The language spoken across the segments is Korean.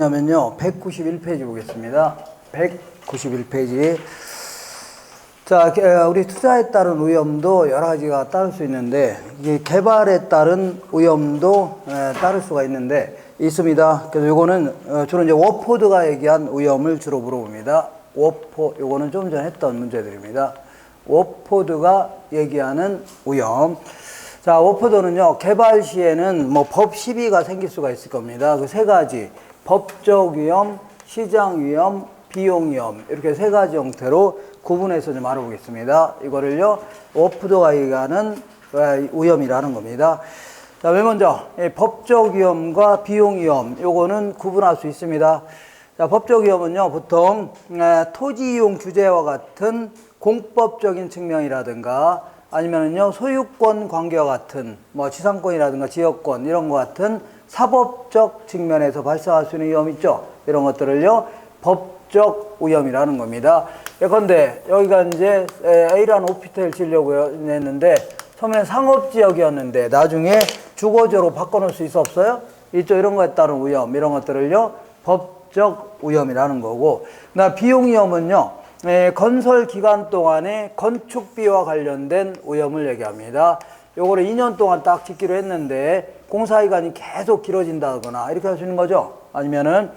냐면요, 191페이지 보겠습니다. 191페이지. 자, 우리 투자에 따른 위험도 여러 가지가 따를 수 있는데, 이게 개발에 따른 위험도 따를 수가 있습니다. 그래서 요거는 주로 이제 워포드가 얘기한 위험을 주로 물어봅니다. 요거는 좀 전에 했던 문제들입니다. 워포드가 얘기하는 위험. 자, 워포드는요, 개발 시에는 뭐 법 시비가 생길 수가 있을 겁니다. 그 세 가지. 법적 위험, 시장 위험, 비용 위험. 이렇게 세 가지 형태로 구분해서 좀 알아보겠습니다. 이거를요, 워포드가 얘기하는 위험이라는 겁니다. 자, 맨 먼저, 법적 위험과 비용 위험. 요거는 구분할 수 있습니다. 자, 법적 위험은요, 보통, 토지 이용 규제와 같은 공법적인 측면이라든가 아니면은요, 소유권 관계와 같은, 뭐, 지상권이라든가 지역권, 이런 것 같은 사법적 측면에서 발생할 수 있는 위험 있죠? 이런 것들을요, 법적 위험이라는 겁니다. 예컨대, 여기가 이제 A라는 오피스텔 지으려고 했는데, 처음에는 상업지역이었는데, 나중에 주거지로 바꿔놓을 수 있어 없어요? 있죠? 이런 거에 따른 위험, 이런 것들을요, 법적 위험이라는 거고, 그다음 비용 위험은요, 건설 기간 동안의 건축비와 관련된 위험을 얘기합니다. 요거를 2년 동안 딱 짓기로 했는데 공사기간이 계속 길어진다거나 이렇게 할 수 있는 거죠. 아니면은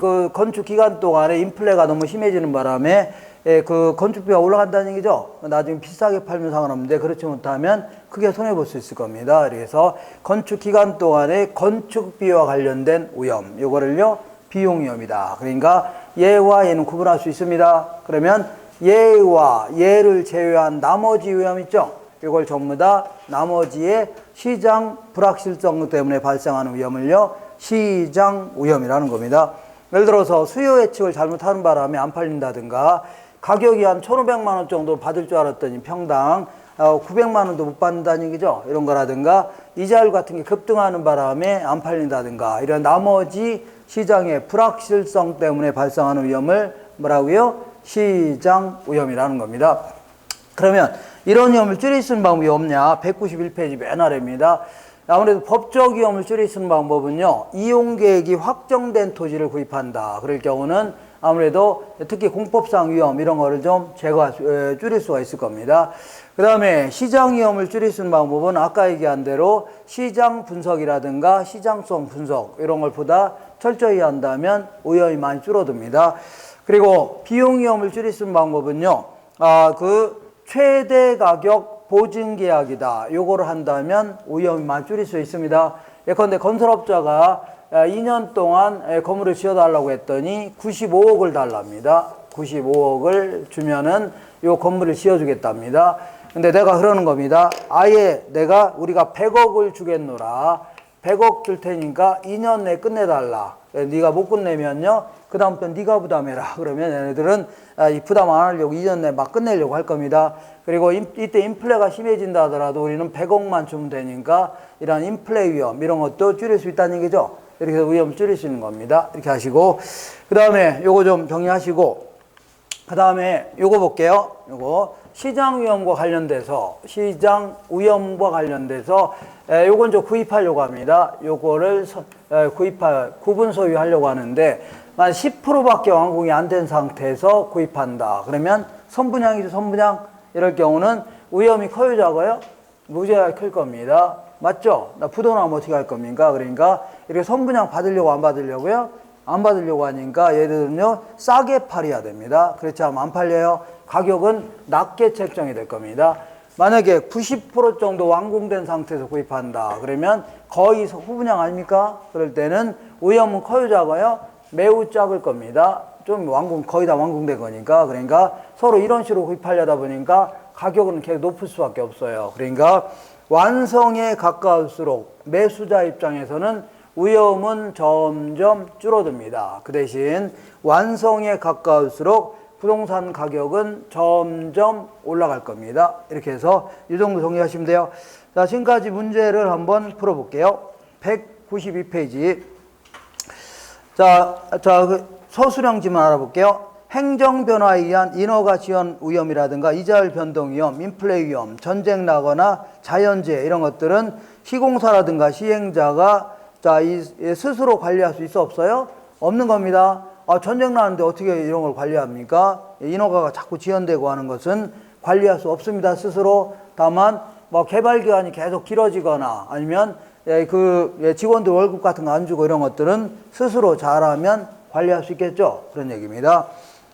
그 건축 기간 동안에 인플레가 너무 심해지는 바람에 그 건축비가 올라간다는 얘기죠. 나중에 비싸게 팔면 상관없는데 그렇지 못하면 크게 손해볼 수 있을 겁니다. 그래서 건축 기간 동안에 건축비와 관련된 위험, 요거를요 비용 위험이다. 그러니까 예와 예는 구분할 수 있습니다. 그러면 예와 예를 제외한 나머지 위험 있죠? 이걸 전부 다 나머지의 시장 불확실성 때문에 발생하는 위험을요, 시장 위험이라는 겁니다. 예를 들어서 수요 예측을 잘못하는 바람에 안 팔린다든가, 가격이 한 1,500만 원 정도 받을 줄 알았더니 평당 900만 원도 못 받는다는 얘기죠. 이런 거라든가, 이자율 같은 게 급등하는 바람에 안 팔린다든가, 이런 나머지 시장의 불확실성 때문에 발생하는 위험을 뭐라고요? 시장 위험이라는 겁니다. 그러면 이런 위험을 줄일 수 있는 방법이 없냐? 191페이지 맨 아래입니다. 아무래도 법적 위험을 줄일 수 있는 방법은요, 이용계획이 확정된 토지를 구입한다. 그럴 경우는 아무래도 특히 공법상 위험 이런 거를 좀 줄일 수가 있을 겁니다. 그 다음에 시장 위험을 줄일 수 있는 방법은 아까 얘기한 대로 시장 분석이라든가 시장성 분석 이런 걸 보다 철저히 한다면 위험이 많이 줄어듭니다. 그리고 비용 위험을 줄일 수 있는 방법은요, 최대 가격 보증 계약이다. 요거를 한다면 위험이 많이 줄일 수 있습니다. 예컨대 건설업자가 2년 동안 건물을 지어달라고 했더니 95억을 달랍니다. 95억을 주면은 요 건물을 지어주겠답니다. 근데 내가 그러는 겁니다. 아예 우리가 100억을 주겠노라. 100억 줄 테니까 2년 내에 끝내달라. 네가 못 끝내면요, 그 다음부터 네가 부담해라. 그러면 얘네들은 이 부담 안 하려고 2년 내에 막 끝내려고 할 겁니다. 그리고 이때 인플레가 심해진다 하더라도 우리는 100억만 주면 되니까 이런 인플레 위험 이런 것도 줄일 수 있다는 얘기죠. 이렇게 해서 위험을 줄일 수 있는 겁니다. 이렇게 하시고, 그 다음에 요거 좀 정리하시고, 그 다음에 요거 볼게요. 요거 시장 위험과 관련돼서 요건 저 구입하려고 합니다. 요거를 구분 소유하려고 하는데, 만 10%밖에 완공이 안 된 상태에서 구입한다. 그러면 선분양이죠, 선분양. 이럴 경우는 위험이 커요, 작아요? 무지하게 클 겁니다. 맞죠? 나 부도나면 어떻게 할 겁니까? 그러니까 이렇게 선분양 받으려고 안 받으려고요? 안 받으려고 하니까 얘들은요, 싸게 팔아야 됩니다. 그렇지 않으면 안 팔려요. 가격은 낮게 책정이 될 겁니다. 만약에 90% 정도 완공된 상태에서 구입한다. 그러면 거의 후분양 아닙니까? 그럴 때는 위험은 커요, 작아요? 매우 작을 겁니다. 좀 거의 다 완공된 거니까. 그러니까 서로 이런 식으로 구입하려다 보니까 가격은 계속 높을 수밖에 없어요. 그러니까 완성에 가까울수록 매수자 입장에서는 위험은 점점 줄어듭니다. 그 대신 완성에 가까울수록 부동산 가격은 점점 올라갈 겁니다. 이렇게 해서 이 정도 정리하시면 돼요. 자, 지금까지 문제를 한번 풀어볼게요. 192페이지. 그 서술형 지문 알아볼게요. 행정 변화에 의한 인허가 지연 위험이라든가 이자율 변동 위험, 인플레 위험, 전쟁 나거나 자연재해 이런 것들은 시공사라든가 시행자가 스스로 관리할 수 있어 없어요? 없는 겁니다. 전쟁 나는데 어떻게 이런 걸 관리합니까? 인허가가 자꾸 지연되고 하는 것은 관리할 수 없습니다. 스스로. 다만 뭐 개발 기간이 계속 길어지거나 아니면 직원들 월급 같은 거 안 주고 이런 것들은 스스로 잘하면 관리할 수 있겠죠. 그런 얘기입니다.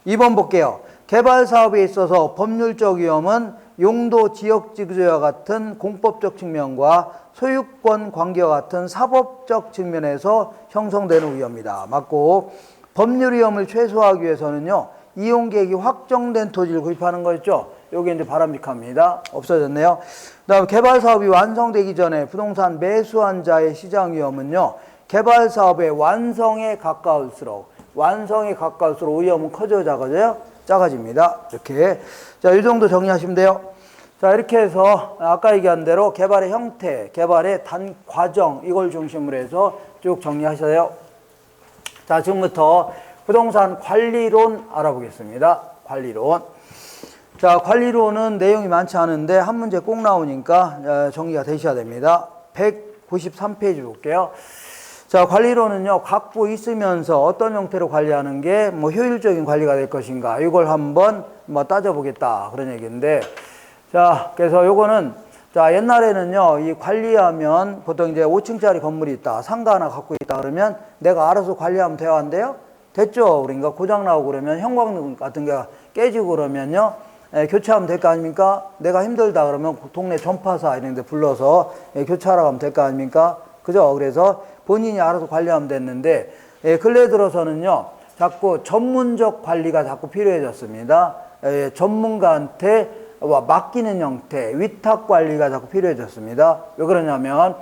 2번 볼게요. 개발 사업에 있어서 법률적 위험은 용도 지역 지구조와 같은 공법적 측면과 소유권 관계와 같은 사법적 측면에서 형성되는 위험이다. 맞고, 법률 위험을 최소화하기 위해서는요, 이용 계획이 확정된 토지를 구입하는 거였죠. 여기 이제 바람직합니다. 없어졌네요. 그다음 개발 사업이 완성되기 전에 부동산 매수한 자의 시장 위험은요, 개발 사업의 완성에 가까울수록 위험은 커져 작아져요? 작아집니다. 이렇게. 자, 이 정도 정리하시면 돼요. 자, 이렇게 해서 아까 얘기한 대로 개발의 형태, 개발의 과정, 이걸 중심으로 해서 쭉 정리하셔요. 자, 지금부터 부동산 관리론 알아보겠습니다. 관리론. 자, 관리론은 내용이 많지 않은데 한 문제 꼭 나오니까 정리가 되셔야 됩니다. 193페이지 볼게요. 자, 관리론은요, 갖고 있으면서 어떤 형태로 관리하는 게 뭐 효율적인 관리가 될 것인가, 이걸 한번 뭐 따져보겠다, 그런 얘기인데, 자, 그래서 요거는, 자, 옛날에는요, 이 관리하면 보통 이제 5층짜리 건물이 있다, 상가 하나 갖고 있다, 그러면 내가 알아서 관리하면 돼요, 안 돼요? 됐죠? 그러니까 고장 나고 그러면 형광등 같은 게 깨지고 그러면요, 교체하면 될 거 아닙니까? 내가 힘들다 그러면 동네 전파사 이런 데 불러서 교체하러 가면 될 거 아닙니까? 그죠? 그래서 본인이 알아서 관리하면 됐는데, 근래 들어서는요, 자꾸 전문적 관리가 자꾸 필요해졌습니다. 전문가한테 맡기는 형태, 위탁 관리가 자꾸 필요해졌습니다. 왜 그러냐면,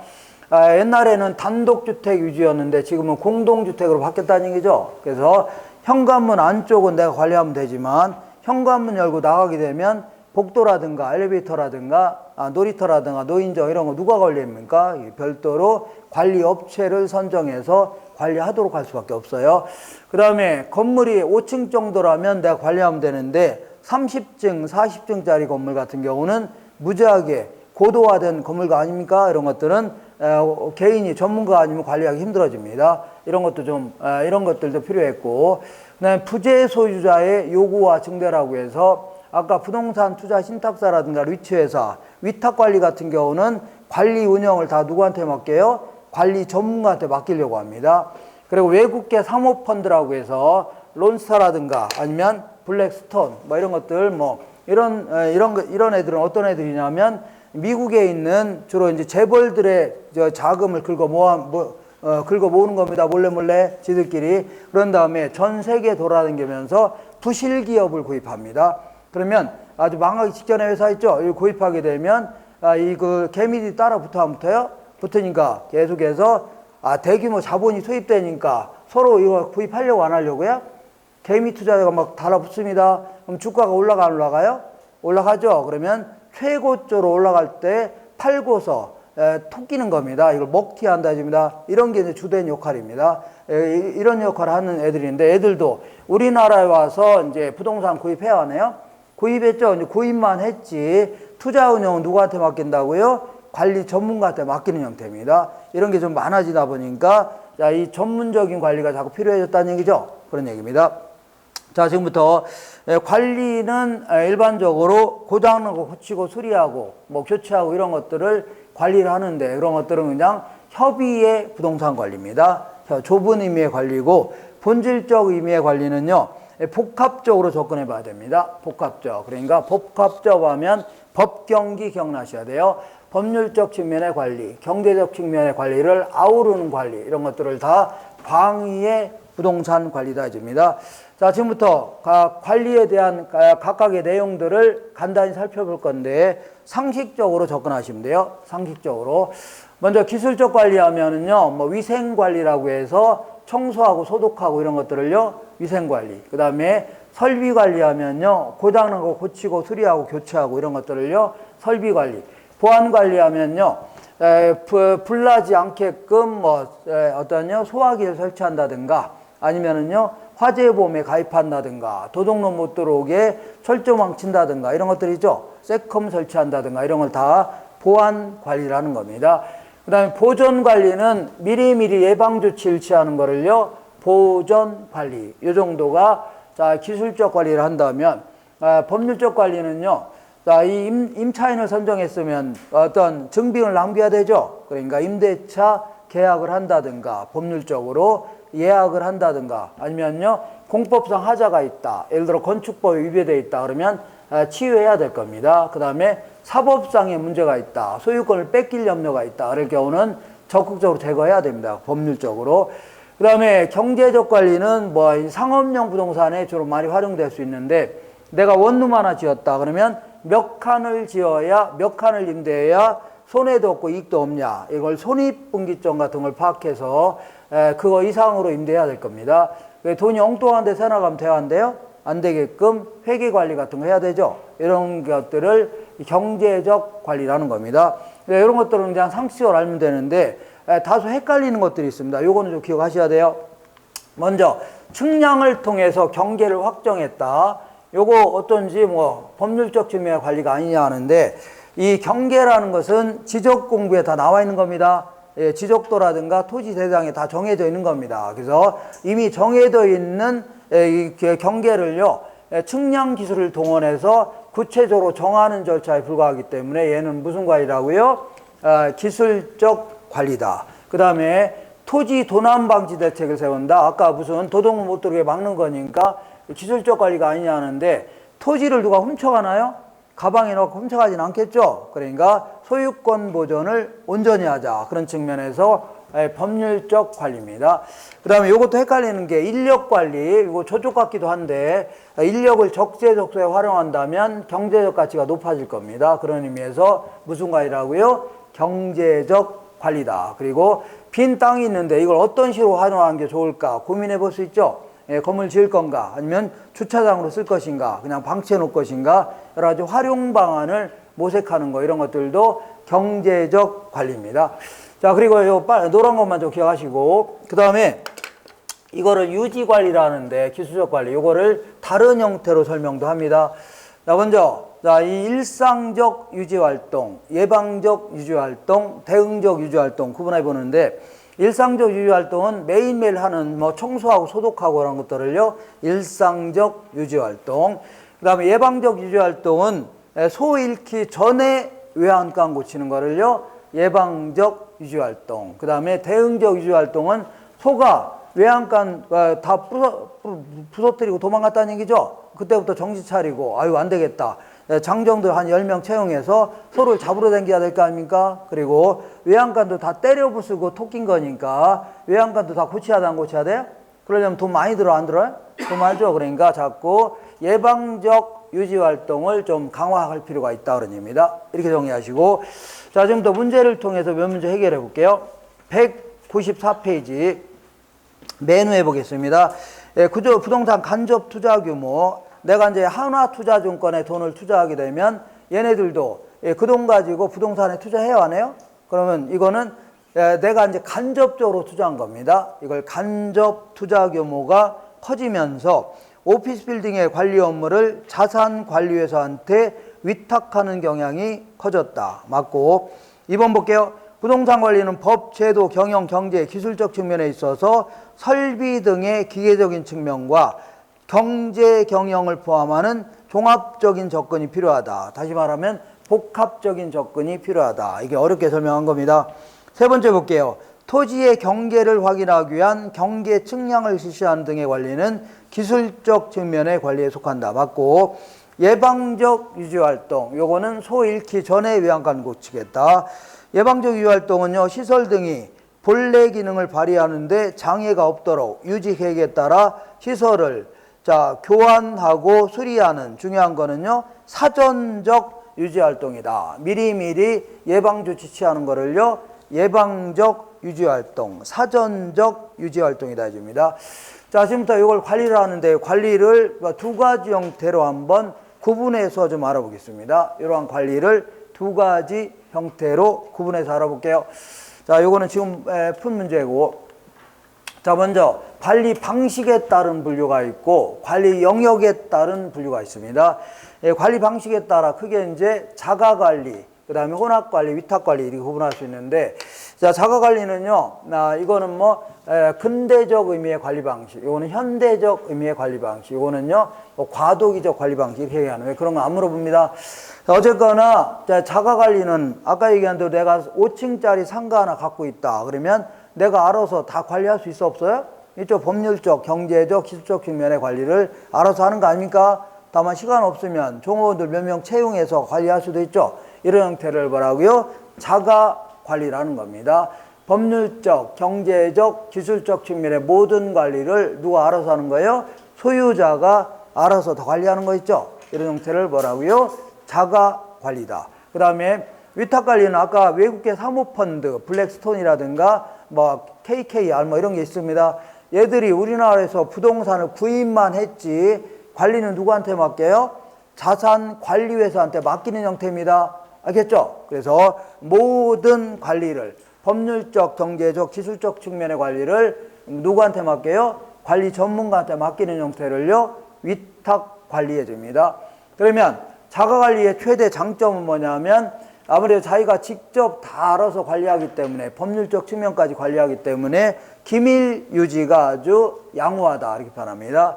옛날에는 단독주택 위주였는데 지금은 공동주택으로 바뀌었다는 얘기죠. 그래서 현관문 안쪽은 내가 관리하면 되지만, 현관문 열고 나가게 되면 복도라든가 엘리베이터라든가 놀이터라든가 노인정 이런 거 누가 관리합니까? 별도로 관리 업체를 선정해서 관리하도록 할 수밖에 없어요. 그 다음에 건물이 5층 정도라면 내가 관리하면 되는데 30층, 40층짜리 건물 같은 경우는 무지하게 고도화된 건물가 아닙니까? 이런 것들은 개인이 전문가 아니면 관리하기 힘들어집니다. 이런 것들도 필요했고, 그다음에 부재 소유자의 요구와 증대라고 해서 아까 부동산 투자 신탁사라든가 리츠회사, 위탁관리 같은 경우는 관리 운영을 다 누구한테 맡겨요? 관리 전문가한테 맡기려고 합니다. 그리고 외국계 사모펀드라고 해서 론스타라든가 아니면 블랙스톤 뭐 이런 것들 이런 애들은 어떤 애들이냐면 미국에 있는 주로 이제 재벌들의 자금을 긁어 모으는 겁니다. 몰래 지들끼리. 그런 다음에 전 세계 돌아다니면서 부실 기업을 구입합니다. 그러면 아주 망하기 직전의 회사 있죠? 이걸 구입하게 되면 개미들이 따라 붙으니까 계속해서 대규모 자본이 투입되니까 서로 이거 구입하려고 안 하려고요? 개미 투자자가 막 달라붙습니다. 그럼 주가가 올라가 안 올라가요? 올라가죠. 그러면 최고조로 올라갈 때 팔고서 토끼는 겁니다. 이걸 먹튀한다 해줍니다. 이런 게 이제 주된 역할입니다. 이런 역할을 하는 애들인데, 애들도 우리나라에 와서 이제 부동산 구입해야 하네요. 구입했죠. 이제 구입만 했지 투자 운영은 누구한테 맡긴다고요? 관리 전문가한테 맡기는 형태입니다. 이런 게 좀 많아지다 보니까 이 전문적인 관리가 자꾸 필요해졌다는 얘기죠. 그런 얘기입니다. 자, 지금부터 관리는 일반적으로 고장나고 고치고 수리하고 뭐 교체하고 이런 것들을 관리를 하는데, 그런 것들은 그냥 협의의 부동산 관리입니다. 좁은 의미의 관리고, 본질적 의미의 관리는요, 복합적으로 접근해 봐야 됩니다. 복합적. 그러니까 복합적 하면 법경기 기억나셔야 돼요. 법률적 측면의 관리, 경제적 측면의 관리를 아우르는 관리, 이런 것들을 다 광의의 부동산 관리다 해줍니다. 자, 지금부터 관리에 대한 각각의 내용들을 간단히 살펴볼 건데, 상식적으로 접근하시면 돼요. 상식적으로. 먼저 기술적 관리하면은요, 뭐 위생관리라고 해서 청소하고 소독하고 이런 것들을요, 위생관리. 그 다음에 설비관리하면요, 고장나고 고치고 수리하고 교체하고 이런 것들을요, 설비관리. 보안관리하면요, 불나지 않게끔 소화기를 설치한다든가, 아니면은요, 화재보험에 가입한다든가, 도둑놈 못 들어오게 철조망 친다든가, 이런 것들이죠. 세컴 설치한다든가, 이런 걸 다 보안 관리를 하는 겁니다. 그 다음에 보존 관리는 미리미리 예방조치를 취하는 거를요, 보전 관리. 이 정도가 자, 기술적 관리를 한다면, 법률적 관리는요, 자, 이 임차인을 선정했으면 어떤 증빙을 남겨야 되죠. 그러니까 임대차 계약을 한다든가, 법률적으로 예약을 한다든가, 아니면요, 공법상 하자가 있다. 예를 들어 건축법에 위배되어 있다. 그러면 치유해야 될 겁니다. 그 다음에 사법상의 문제가 있다. 소유권을 뺏길 염려가 있다. 그럴 경우는 적극적으로 제거해야 됩니다. 법률적으로. 그 다음에 경제적 관리는 뭐 상업용 부동산에 주로 많이 활용될 수 있는데, 내가 원룸 하나 지었다. 그러면 몇 칸을 지어야, 몇 칸을 임대해야 손해도 없고 이익도 없냐. 이걸 손익분기점 같은 걸 파악해서 그거 이상으로 임대해야 될 겁니다. 돈이 엉뚱한 데 새나가면 돼야 한대요. 안 되게끔 회계관리 같은 거 해야 되죠. 이런 것들을 경제적 관리라는 겁니다. 이런 것들은 그냥 상식적으로 알면 되는데 다소 헷갈리는 것들이 있습니다. 요거는 좀 기억하셔야 돼요. 먼저 측량을 통해서 경계를 확정했다. 요거 어떤지 뭐 법률적 측면의 관리가 아니냐 하는데, 이 경계라는 것은 지적 공부에 다 나와 있는 겁니다. 예, 지적도라든가 토지 대상에 다 정해져 있는 겁니다. 그래서 이미 정해져 있는 이 경계를요, 측량 기술을 동원해서 구체적으로 정하는 절차에 불과하기 때문에 얘는 무슨 관리라고요? 기술적 관리다. 그 다음에 토지 도난 방지 대책을 세운다. 아까 무슨 도둑을 못 들게 막는 거니까 기술적 관리가 아니냐 하는데, 토지를 누가 훔쳐가나요? 가방에 넣고 훔쳐가진 않겠죠. 그러니까 소유권 보존을 온전히 하자. 그런 측면에서 법률적 관리입니다. 그 다음에 이것도 헷갈리는 게 인력 관리. 이거 저쪽 같기도 한데, 인력을 적재적소에 활용한다면 경제적 가치가 높아질 겁니다. 그런 의미에서 무슨 관리라고요? 경제적 관리다. 그리고 빈 땅이 있는데 이걸 어떤 식으로 활용하는 게 좋을까 고민해 볼 수 있죠. 예, 건물 지을 건가, 아니면 주차장으로 쓸 것인가, 그냥 방치해 놓을 것인가, 여러 가지 활용 방안을 모색하는 거, 이런 것들도 경제적 관리입니다. 자, 그리고 요 노란 것만 좀 기억하시고, 그 다음에 이거를 유지 관리라는데, 기술적 관리, 요거를 다른 형태로 설명도 합니다. 자, 먼저 자, 이 일상적 유지 활동, 예방적 유지 활동, 대응적 유지 활동 구분해 보는데, 일상적 유지 활동은 매일매일 하는 뭐 청소하고 소독하고 그런 것들을요, 일상적 유지 활동. 그다음에 예방적 유지 활동은 소 잃기 전에 외양간 고치는 거를요, 예방적 유지 활동. 그다음에 대응적 유지 활동은 소가 외양간 다 부서뜨리고 도망갔다는 얘기죠. 그때부터 정신 차리고 아유 안 되겠다. 장정들 한 10명 채용해서 소를 잡으러 다녀야 될 거 아닙니까? 그리고 외양간도 다 때려 부수고 토낀 거니까 외양간도 다 고쳐야 돼, 안 고쳐야 돼요? 그러려면 돈 많이 들어, 안 들어요? 돈 많죠. 그러니까 자꾸 예방적 유지 활동을 좀 강화할 필요가 있다 그런 얘기입니다. 이렇게 정리하시고, 자, 지금부터 문제를 통해서 몇 문제 해결해 볼게요. 194페이지 메뉴해 보겠습니다. 부동산 간접 투자 규모. 내가 이제 하나투자증권에 돈을 투자하게 되면 얘네들도 그 돈 가지고 부동산에 투자해야 하네요. 그러면 이거는 내가 이제 간접적으로 투자한 겁니다. 이걸 간접 투자 규모가 커지면서 오피스 빌딩의 관리 업무를 자산관리회사한테 위탁하는 경향이 커졌다. 맞고, 2번 볼게요. 부동산 관리는 법, 제도, 경영, 경제, 기술적 측면에 있어서 설비 등의 기계적인 측면과 경제 경영을 포함하는 종합적인 접근이 필요하다. 다시 말하면 복합적인 접근이 필요하다. 이게 어렵게 설명한 겁니다. 세 번째 볼게요. 토지의 경계를 확인하기 위한 경계 측량을 실시하는 등의 관리는 기술적 측면의 관리에 속한다. 맞고, 예방적 유지활동. 요거는 소 잃기 전에 외양간 고치겠다. 예방적 유지활동은요, 시설 등이 본래 기능을 발휘하는데 장애가 없도록 유지 계획에 따라 시설을 교환하고 수리하는, 중요한 거는요, 사전적 유지활동이다. 미리미리 예방조치 취하는 거를요, 예방적 유지활동, 사전적 유지활동이다 해줍니다. 자, 지금부터 이걸 관리를 하는데, 관리를 두 가지 형태로 한번 구분해서 좀 알아보겠습니다. 이러한 관리를 두 가지 형태로 구분해서 알아볼게요. 자, 요거는 지금 푼 문제고, 자, 먼저 관리 방식에 따른 분류가 있고 관리 영역에 따른 분류가 있습니다. 관리 방식에 따라 크게 이제 자가 관리, 그 다음에 혼합 관리, 위탁 관리 이렇게 구분할 수 있는데, 자, 자가 관리는요, 이거는 뭐 근대적 의미의 관리 방식, 이거는 현대적 의미의 관리 방식, 이거는요 뭐 과도기적 관리 방식 이렇게 얘기하는, 왜 그런 거 안 물어봅니다. 자, 어쨌거나 자가 관리는 아까 얘기한 대로 내가 5층짜리 상가 하나 갖고 있다 그러면 내가 알아서 다 관리할 수 있어 없어요? 이쪽 법률적, 경제적, 기술적 측면의 관리를 알아서 하는 거 아닙니까? 다만 시간 없으면 종업원들 몇 명 채용해서 관리할 수도 있죠. 이런 형태를 뭐라고요? 자가 관리라는 겁니다. 법률적, 경제적, 기술적 측면의 모든 관리를 누가 알아서 하는 거예요? 소유자가 알아서 다 관리하는 거 있죠. 이런 형태를 뭐라고요? 자가 관리다. 그 다음에 위탁 관리는 아까 외국계 사모펀드, 블랙스톤이라든가 뭐 KKR 뭐 이런 게 있습니다. 얘들이 우리나라에서 부동산을 구입만 했지 관리는 누구한테 맡겨요? 자산관리회사한테 맡기는 형태입니다. 알겠죠? 그래서 모든 관리를 법률적, 경제적, 기술적 측면의 관리를 누구한테 맡겨요? 관리 전문가한테 맡기는 형태를요 위탁 관리해 줍니다. 그러면 자가관리의 최대 장점은 뭐냐면 아무래도 자기가 직접 다 알아서 관리하기 때문에, 법률적 측면까지 관리하기 때문에 기밀 유지가 아주 양호하다 이렇게 표현합니다.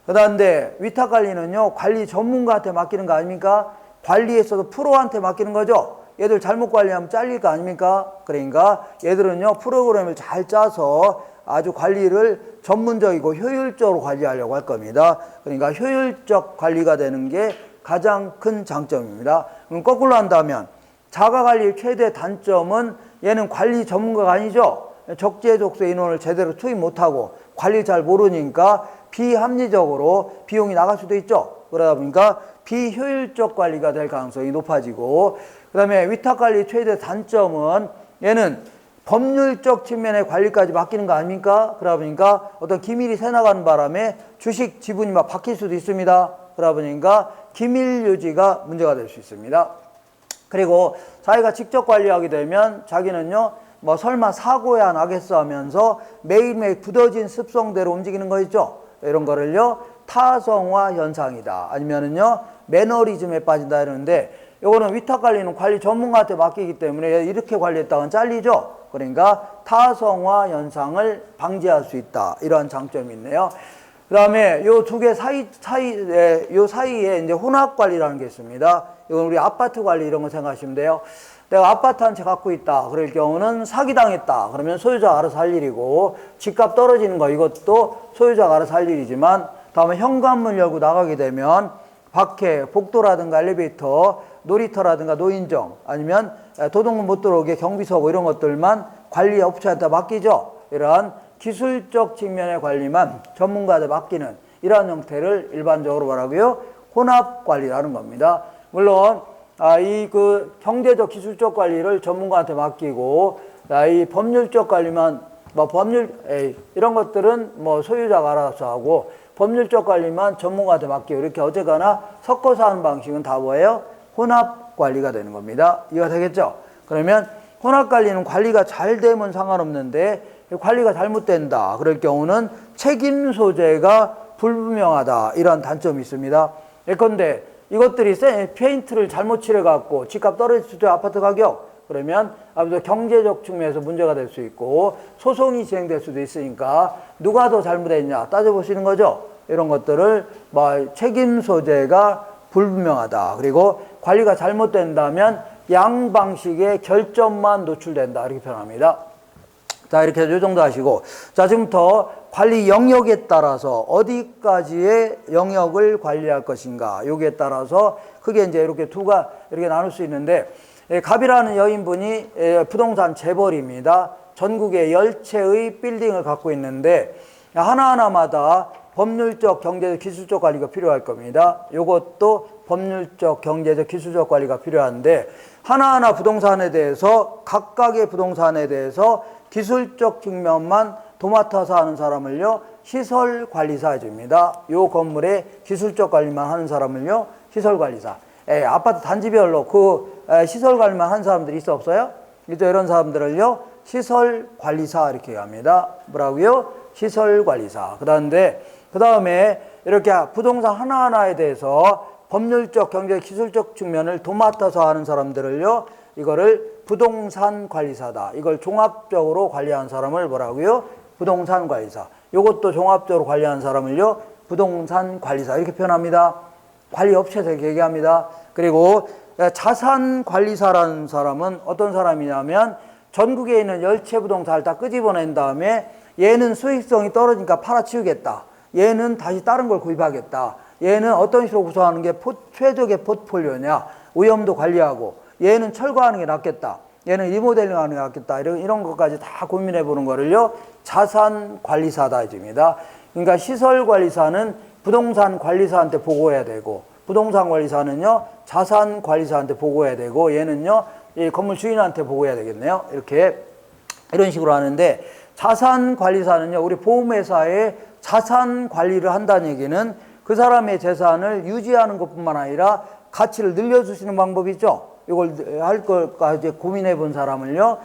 그런데 위탁 관리는요 관리 전문가한테 맡기는 거 아닙니까? 관리에서도 프로한테 맡기는 거죠. 얘들 잘못 관리하면 잘릴 거 아닙니까? 그러니까 얘들은요 프로그램을 잘 짜서 아주 관리를 전문적이고 효율적으로 관리하려고 할 겁니다. 그러니까 효율적 관리가 되는 게 가장 큰 장점입니다. 그럼 거꾸로 한다면 자가관리의 최대 단점은 얘는 관리 전문가가 아니죠. 적재적소의 인원을 제대로 투입 못하고 관리 잘 모르니까 비합리적으로 비용이 나갈 수도 있죠. 그러다 보니까 비효율적 관리가 될 가능성이 높아지고, 그 다음에 위탁관리 최대 단점은 얘는 법률적 측면의 관리까지 맡기는 거 아닙니까? 그러다 보니까 어떤 기밀이 새나가는 바람에 주식 지분이 막 바뀔 수도 있습니다. 그러다 보니까 기밀 유지가 문제가 될 수 있습니다. 그리고 자기가 직접 관리하게 되면 자기는요 뭐 설마 사고야 나겠어 하면서 매일매일 굳어진 습성대로 움직이는 거 있죠. 이런 거를요 타성화 현상이다, 아니면은요 매너리즘에 빠진다 이러는데, 요거는 위탁 관리는 관리 전문가한테 맡기기 때문에 이렇게 관리했다가는 잘리죠. 그러니까 타성화 현상을 방지할 수 있다, 이러한 장점이 있네요. 그 다음에 요 두 개 사이에 이제 혼합 관리라는 게 있습니다. 이건 우리 아파트 관리 이런 거 생각하시면 돼요. 내가 아파트 한 채 갖고 있다 그럴 경우는 사기당했다 그러면 소유자가 알아서 할 일이고, 집값 떨어지는 거 이것도 소유자가 알아서 할 일이지만, 다음에 현관문 열고 나가게 되면 밖에 복도라든가 엘리베이터, 놀이터라든가 노인정, 아니면 도둑문 못 들어오게 경비서고 이런 것들만 관리 업체한테 맡기죠. 이러한 기술적 측면의 관리만 전문가한테 맡기는 이러한 형태를 일반적으로 뭐라고요? 혼합 관리라는 겁니다. 물론 이 경제적 기술적 관리를 전문가한테 맡기고, 이 법률적 관리만 뭐 이런 것들은 뭐 소유자가 알아서 하고, 법률적 관리만 전문가한테 맡기고, 이렇게 어쨌거나 섞어서 하는 방식은 다 뭐예요? 혼합 관리가 되는 겁니다. 이해가 되겠죠? 그러면 혼합 관리는 관리가 잘 되면 상관없는데 관리가 잘못된다 그럴 경우는 책임 소재가 불분명하다, 이런 단점이 있습니다. 예컨대 이것들이 페인트를 잘못 칠해갖고 집값 떨어질 수 있죠. 아파트 가격. 그러면 아무래도 경제적 측면에서 문제가 될 수 있고 소송이 진행될 수도 있으니까 누가 더 잘못했냐 따져보시는 거죠. 이런 것들을 뭐 책임 소재가 불분명하다, 그리고 관리가 잘못된다면 양방식의 결점만 노출된다, 이렇게 표현합니다. 자, 이렇게 요 정도 하시고, 자, 지금부터 관리 영역에 따라서 어디까지의 영역을 관리할 것인가, 여기에 따라서 크게 이제 이렇게 이렇게 나눌 수 있는데, 갑이라는 여인분이 부동산 재벌입니다. 전국에 10채의 빌딩을 갖고 있는데 하나하나마다 법률적, 경제적, 기술적 관리가 필요할 겁니다. 이것도 법률적, 경제적, 기술적 관리가 필요한데, 하나하나 부동산에 대해서, 각각의 부동산에 대해서 기술적 측면만 도맡아서 하는 사람을요 시설관리사 해줍니다. 요 건물의 기술적 관리만 하는 사람을요 시설관리사. 아파트 단지별로 시설관리만 하는 사람들이 있어 없어요? 이런 사람들을요 시설관리사 이렇게 합니다. 뭐라고요? 시설관리사. 그 다음에 이렇게 부동산 하나하나에 대해서 법률적, 경제, 기술적 측면을 도맡아서 하는 사람들을요 이거를 부동산 관리사다. 이걸 종합적으로 관리하는 사람을 뭐라고요? 부동산 관리사. 요것도 종합적으로 관리하는 사람을요, 부동산 관리사 이렇게 표현합니다. 관리업체에서 이렇게 얘기합니다. 그리고 자산 관리사라는 사람은 어떤 사람이냐면 전국에 있는 열채 부동산을 다 끄집어낸 다음에 얘는 수익성이 떨어지니까 팔아치우겠다. 얘는 다시 다른 걸 구입하겠다. 얘는 어떤 식으로 구성하는 게 최적의 포트폴리오냐. 오염도 관리하고 얘는 철거하는 게 낫겠다. 얘는 리모델링 하는 게 낫겠다. 이런 것까지 다 고민해 보는 거를요, 자산 관리사다 이집니다. 그러니까 시설 관리사는 부동산 관리사한테 보고해야 되고, 부동산 관리사는요, 자산 관리사한테 보고해야 되고, 얘는요, 이 건물 주인한테 보고해야 되겠네요. 이런 식으로 하는데, 자산 관리사는요, 우리 보험회사에 자산 관리를 한다는 얘기는 그 사람의 재산을 유지하는 것뿐만 아니라 가치를 늘려주시는 방법이 있죠. 이걸 할 것까지 고민해 본 사람을요,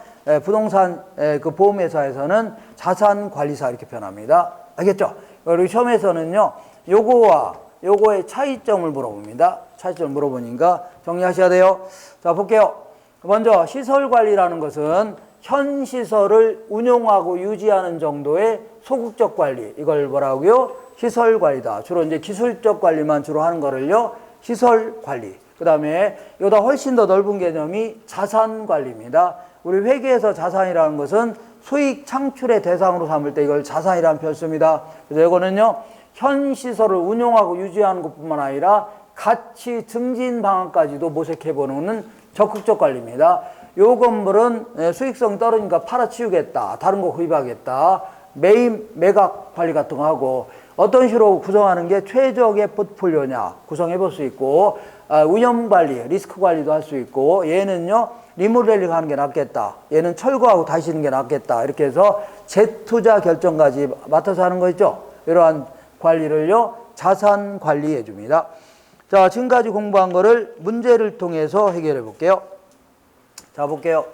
부동산 그 보험회사에서는 자산 관리사 이렇게 표현합니다. 알겠죠? 그리고 시험에서는요, 요거와 요거의 차이점을 물어봅니다. 차이점을 물어보니까 정리하셔야 돼요. 자, 볼게요. 먼저 시설 관리라는 것은 현 시설을 운용하고 유지하는 정도의 소극적 관리, 이걸 뭐라고요? 시설 관리다. 주로 이제 기술적 관리만 주로 하는 거를요, 시설 관리. 그 다음에 이보다 훨씬 더 넓은 개념이 자산 관리입니다. 우리 회계에서 자산이라는 것은 수익 창출의 대상으로 삼을 때 이걸 자산이라는 표현을 씁니다. 그래서 이거는요, 현 시설을 운용하고 유지하는 것뿐만 아니라 가치 증진 방안까지도 모색해보는 적극적 관리입니다. 요 건물은 수익성 떨어지니까 팔아치우겠다. 다른 거 구입하겠다. 매각 관리 같은 거 하고, 어떤 식으로 구성하는 게 최적의 포트폴리오냐 구성해 볼 수 있고, 운영 관리, 리스크 관리도 할 수 있고, 얘는요, 리모델링 하는 게 낫겠다. 얘는 철거하고 다시 짓는 게 낫겠다. 이렇게 해서 재투자 결정까지 맡아서 하는 거 있죠. 이러한 관리를요, 자산 관리해 줍니다. 자, 지금까지 공부한 거를 문제를 통해서 해결해 볼게요. 자, 볼게요.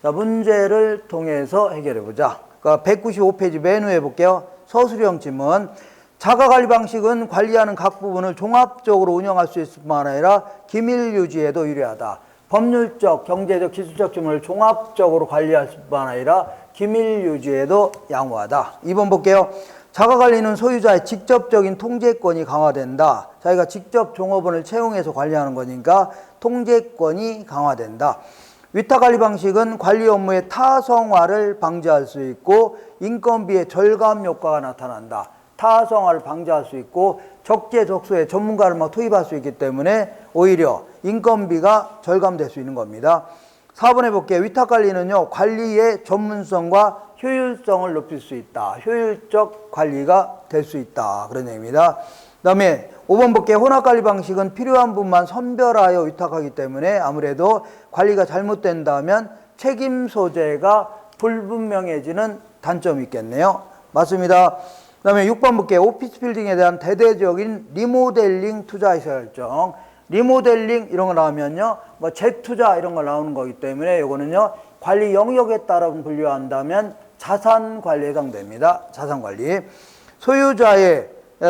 자, 문제를 통해서 해결해 보자. 그러니까 195페이지 맨 위에 볼게요. 서술형 질문. 자가관리 방식은 관리하는 각 부분을 종합적으로 운영할 수 있을 뿐만 아니라 기밀 유지에도 유리하다. 법률적, 경제적, 기술적 질문을 종합적으로 관리할 뿐만 아니라 기밀 유지에도 양호하다. 2번 볼게요. 자가관리는 소유자의 직접적인 통제권이 강화된다. 자기가 직접 종업원을 채용해서 관리하는 거니까 통제권이 강화된다. 위탁관리 방식은 관리 업무의 타성화를 방지할 수 있고 인건비의 절감 효과가 나타난다. 타성화를 방지할 수 있고 적재적소에 전문가를 투입할 수 있기 때문에 오히려 인건비가 절감될 수 있는 겁니다. 4번에 볼게요. 위탁관리는요, 관리의 전문성과 효율성을 높일 수 있다. 효율적 관리가 될 수 있다. 그런 얘기입니다. 그 다음에 5번 볼게요. 혼합관리 방식은 필요한 분만 선별하여 위탁하기 때문에 아무래도 관리가 잘못된다면 책임 소재가 불분명해지는 단점이 있겠네요. 맞습니다. 그 다음에 6번 볼게요. 오피스 빌딩에 대한 대대적인 리모델링 투자 결정. 리모델링 이런 거 나오면요, 재투자 이런 거 나오는 거기 때문에 이거는요, 관리 영역에 따라 분류한다면 자산 관리에 해당됩니다. 자산 관리.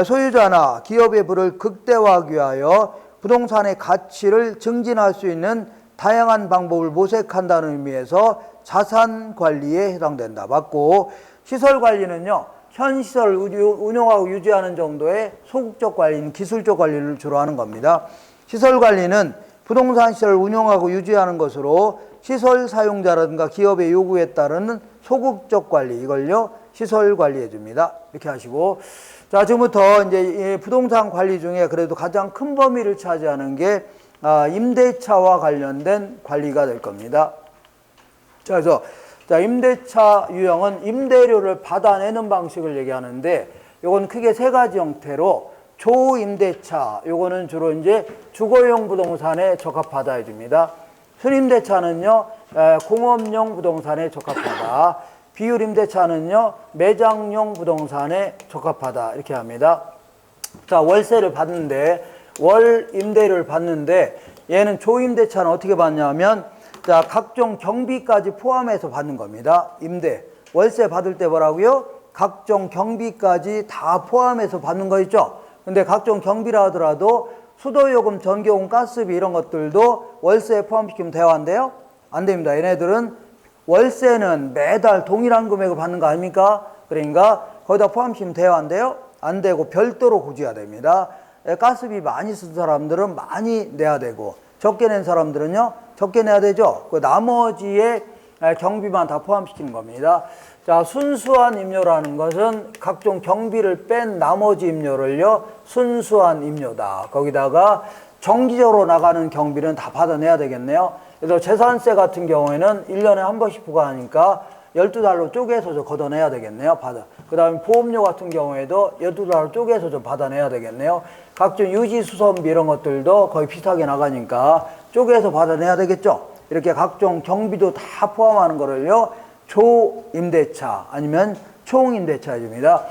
소유자나 기업의 부를 극대화하기 위하여 부동산의 가치를 증진할 수 있는 다양한 방법을 모색한다는 의미에서 자산 관리에 해당된다. 맞고, 시설 관리는요, 현 시설을 운영하고 유지하는 정도의 소극적 관리는 기술적 관리를 주로 하는 겁니다. 시설 관리는 부동산 시설을 운영하고 유지하는 것으로 시설 사용자라든가 기업의 요구에 따르는 소극적 관리, 이걸요, 시설 관리해 줍니다. 이렇게 하시고, 자, 지금부터 이제 부동산 관리 중에 그래도 가장 큰 범위를 차지하는 게 임대차와 관련된 관리가 될 겁니다. 자, 그래서 임대차 유형은 임대료를 받아내는 방식을 얘기하는데, 요건 크게 세 가지 형태로 조임대차, 요거는 주로 이제 주거용 부동산에 적합하다 해줍니다. 순임대차는요, 공업용 부동산에 적합하다. 비율임대차는요, 매장용 부동산에 적합하다. 이렇게 합니다. 자, 월세를 받는데, 월 임대료를 받는데, 얘는 조임대차는 어떻게 받냐면, 자, 각종 경비까지 포함해서 받는 겁니다. 임대. 월세 받을 때 뭐라고요? 각종 경비까지 다 포함해서 받는 거 있죠? 근데 각종 경비라 하더라도 수도요금, 전기요금, 가스비 이런 것들도 월세에 포함시키면 돼야 한대요? 안 됩니다. 얘네들은 월세는 매달 동일한 금액을 받는 거 아닙니까? 그러니까 거기다 포함시키면 돼요, 안 돼요? 안 되고 별도로 고지해야 됩니다. 가스비 많이 쓴 사람들은 많이 내야 되고 적게 낸 사람들은요 적게 내야 되죠. 그 나머지의 경비만 다 포함시키는 겁니다. 자, 순수한 임료라는 것은 각종 경비를 뺀 나머지 임료를요 순수한 임료다. 거기다가 정기적으로 나가는 경비는 다 받아내야 되겠네요. 그래서 재산세 같은 경우에는 1년에 한 번씩 부과하니까 12달로 쪼개서 좀 걷어내야 되겠네요. 그 다음에 보험료 같은 경우에도 12달로 쪼개서 좀 받아내야 되겠네요. 각종 유지수선비 이런 것들도 거의 비슷하게 나가니까 쪼개서 받아내야 되겠죠. 이렇게 각종 경비도 다 포함하는 거를요 조임대차 아니면 총임대차 해줍니다.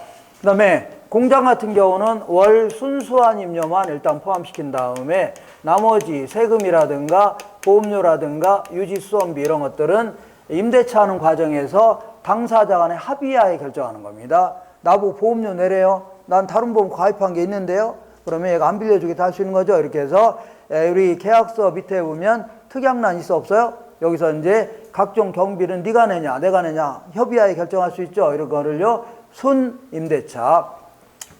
그 다음에 공장 같은 경우는 월 순수한 임료만 일단 포함시킨 다음에 나머지 세금이라든가 보험료라든가 유지수선비 이런 것들은 임대차 하는 과정에서 당사자 간의 합의하에 결정하는 겁니다. 나보고 보험료 내래요. 난 다른 보험 가입한 게 있는데요. 그러면 얘가 안 빌려주겠다 할 수 있는 거죠. 이렇게 해서 우리 계약서 밑에 보면 특약란 있어 없어요? 여기서 이제 각종 경비는 네가 내냐 내가 내냐 협의하에 결정할 수 있죠. 이런 거를요 순임대차.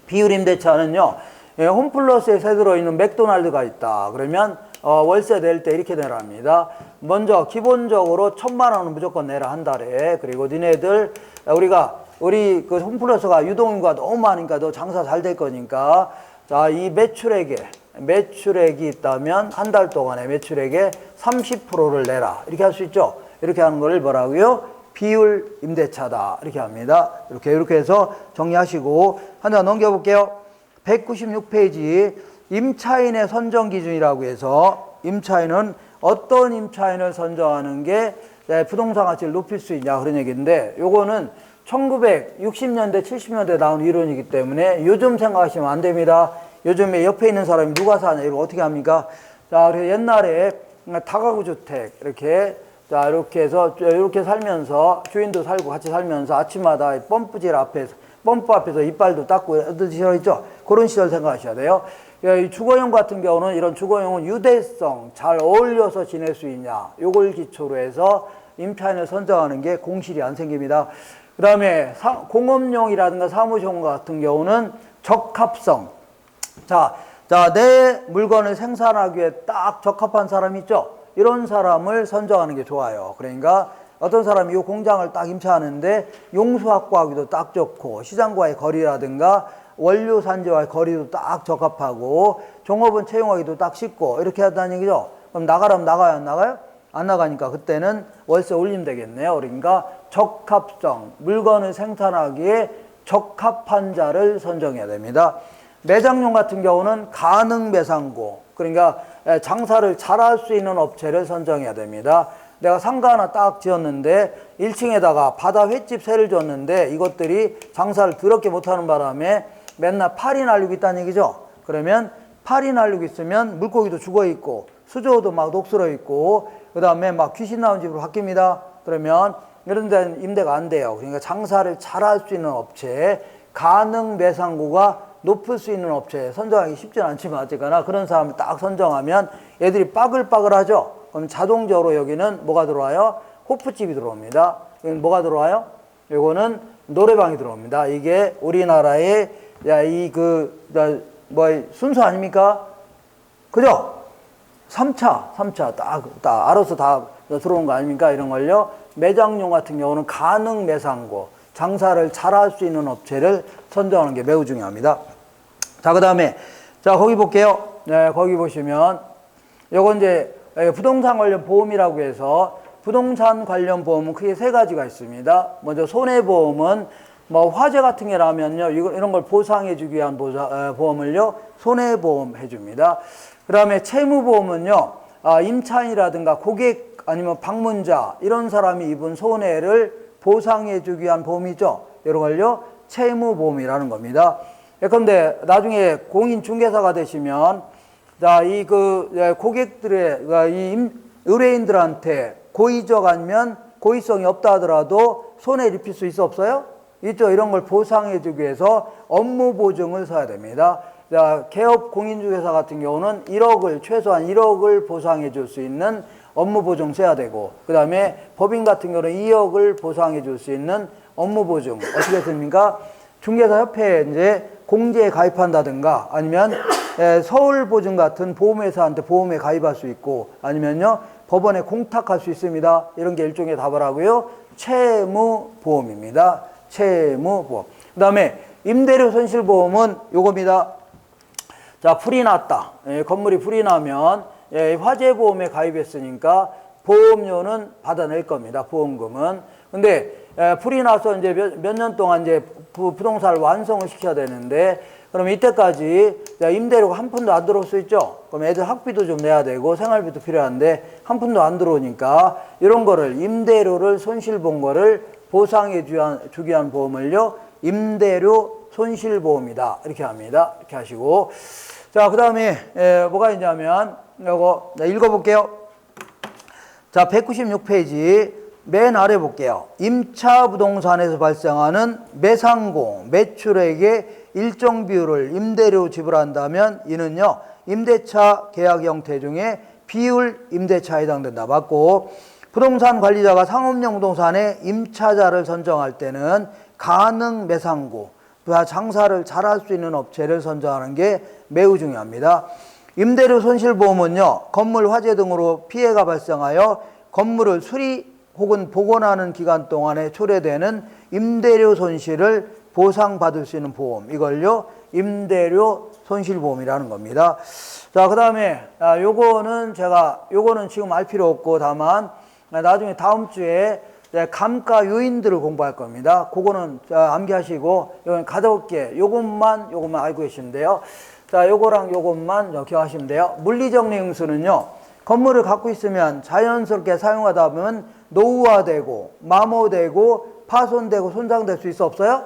비율임대차는요 홈플러스에 세 들어있는 맥도날드가 있다. 그러면 월세 낼 때 이렇게 내랍니다. 먼저 기본적으로 1,000만 원은 무조건 내라 한 달에. 그리고 니네들 우리 그 홈플러스가 유동인구가 너무 많으니까 너 장사 잘 될 거니까 자, 이 매출액이 있다면 한 달 동안의 매출액의 30%를 내라. 이렇게 할 수 있죠. 이렇게 하는 거를 뭐라고요? 비율 임대차다. 이렇게 합니다. 이렇게 해서 정리하시고 하나 넘겨볼게요. 196페이지 임차인의 선정 기준이라고 해서 임차인은 어떤 임차인을 선정하는 게 부동산 가치를 높일 수 있냐 그런 얘기인데 요거는 1960년대 70년대 나온 이론이기 때문에 요즘 생각하시면 안 됩니다. 요즘에 옆에 있는 사람이 누가 사냐 이거 어떻게 합니까? 자, 그래서 옛날에 다가구 주택 이렇게 자 이렇게 해서 이렇게 살면서 주인도 살고 같이 살면서 아침마다 펌프 앞에서 이빨도 닦고 이런 시절 있죠. 그런 시절 생각하셔야 돼요. 이 주거용 같은 경우는 이런 주거용은 유대성 잘 어울려서 지낼 수 있냐 요걸 기초로 해서 임차인을 선정하는 게 공실이 안 생깁니다. 그 다음에 공업용이라든가 사무용 같은 경우는 적합성. 자, 내 물건을 생산하기 위해 딱 적합한 사람 있죠? 이런 사람을 선정하는 게 좋아요. 그러니까 어떤 사람이 이 공장을 딱 임차하는데 용수 확보하기도 딱 좋고 시장과의 거리라든가 원료 산지와의 거리도 딱 적합하고 종업원 채용하기도 딱 쉽고 이렇게 하다는 얘기죠. 그럼 나가라면 나가요? 안 나가요? 안 나가니까 그때는 월세 올리면 되겠네요. 그러니까 적합성, 물건을 생산하기에 적합한 자를 선정해야 됩니다. 매장용 같은 경우는 가능 매상고, 그러니까 장사를 잘할 수 있는 업체를 선정해야 됩니다. 내가 상가 하나 딱 지었는데 1층에다가 바다 횟집 새를 줬는데 이것들이 장사를 더럽게 못하는 바람에 맨날 파리 날리고 있다는 얘기죠. 그러면 파리 날리고 있으면 물고기도 죽어있고 수조도 막 녹슬어 있고 그 다음에 막 귀신 나온 집으로 바뀝니다. 그러면 이런 데는 임대가 안 돼요. 그러니까 장사를 잘할 수 있는 업체, 가능 매상고가 높을 수 있는 업체 선정하기 쉽지는 않지만 어쨌거나 그런 사람을 딱 선정하면 얘들이 빠글빠글하죠. 그럼 자동적으로 여기는 뭐가 들어와요? 호프집이 들어옵니다. 여기는 뭐가 들어와요? 이거는 노래방이 들어옵니다. 이게 우리나라의 순서 아닙니까? 그죠? 3차 딱 알아서 다 들어온 거 아닙니까? 이런 걸요. 매장용 같은 경우는 가능 매상고, 장사를 잘할 수 있는 업체를 선정하는 게 매우 중요합니다. 자, 그 다음에, 자, 거기 볼게요. 네, 거기 보시면, 요건 이제 부동산 관련 보험이라고 해서, 부동산 관련 보험은 크게 세 가지가 있습니다. 먼저 손해보험은 뭐 화재 같은 게 나면요, 이런 걸 보상해주기 위한 보험을요, 손해보험 해줍니다. 그 다음에 채무보험은요, 임차인이라든가 고객 아니면 방문자, 이런 사람이 입은 손해를 보상해주기 위한 보험이죠. 이런 걸요, 채무보험이라는 겁니다. 예컨대 나중에 공인중개사가 되시면, 자, 고객들의, 의뢰인들한테 고의적 아니면 고의성이 없다 하더라도 손해를 입힐 수 있어 없어요? 있죠. 이런 걸 보상해주기 위해서 업무 보증을 서야 됩니다. 자, 개업 공인중개사 같은 경우는 최소한 1억을 보상해 줄 수 있는 업무 보증 써야 되고, 그 다음에 법인 같은 경우는 2억을 보상해 줄 수 있는 업무 보증 어떻게 했습니까? 중개사 협회에 이제 공제에 가입한다든가 아니면 서울보증 같은 보험회사한테 보험에 가입할 수 있고 아니면요 법원에 공탁할 수 있습니다. 이런 게 일종의 답을 하고요. 채무보험입니다. 채무보험. 그 다음에 임대료 손실보험은 요겁니다. 자, 불이 났다. 건물이 불이 나면 화재보험에 가입했으니까 보험료는 받아낼 겁니다. 보험금은. 근데 불이 나서 이제 몇 년 동안 이제 부동산을 완성을 시켜야 되는데 그럼 이때까지 임대료가 한 푼도 안 들어올 수 있죠. 그럼 애들 학비도 좀 내야 되고 생활비도 필요한데 한 푼도 안 들어오니까 이런 거를 임대료를 손실 본 거를 보상해 주기 위한 보험을요. 임대료 손실보험이다. 이렇게 합니다. 이렇게 하시고 자, 그 다음에 뭐가 있냐면 요거 읽어볼게요. 자, 196페이지 맨 아래 볼게요. 임차 부동산에서 발생하는 매상공, 매출액의 일정 비율을 임대료 지불한다면 이는요 임대차 계약 형태 중에 비율 임대차에 해당된다. 맞고 부동산 관리자가 상업용 부동산의 임차자를 선정할 때는 가능 매상고, 장사를 잘할 수 있는 업체를 선정하는 게 매우 중요합니다. 임대료 손실보험은요 건물 화재 등으로 피해가 발생하여 건물을 수리 혹은 복원하는 기간 동안에 초래되는 임대료 손실을 보상받을 수 있는 보험, 이걸요 임대료 손실보험이라는 겁니다. 자, 그 다음에 요거는 지금 알 필요 없고 다만 나중에 다음 주에 감가 요인들을 공부할 겁니다. 그거는 암기하시고 이건 가볍게 요것만 알고 계시면 돼요. 자, 요거랑 요것만 기억하시면 돼요. 물리적 내용수는요 건물을 갖고 있으면 자연스럽게 사용하다 보면 노후화되고 마모되고 파손되고 손상될 수 있어 없어요?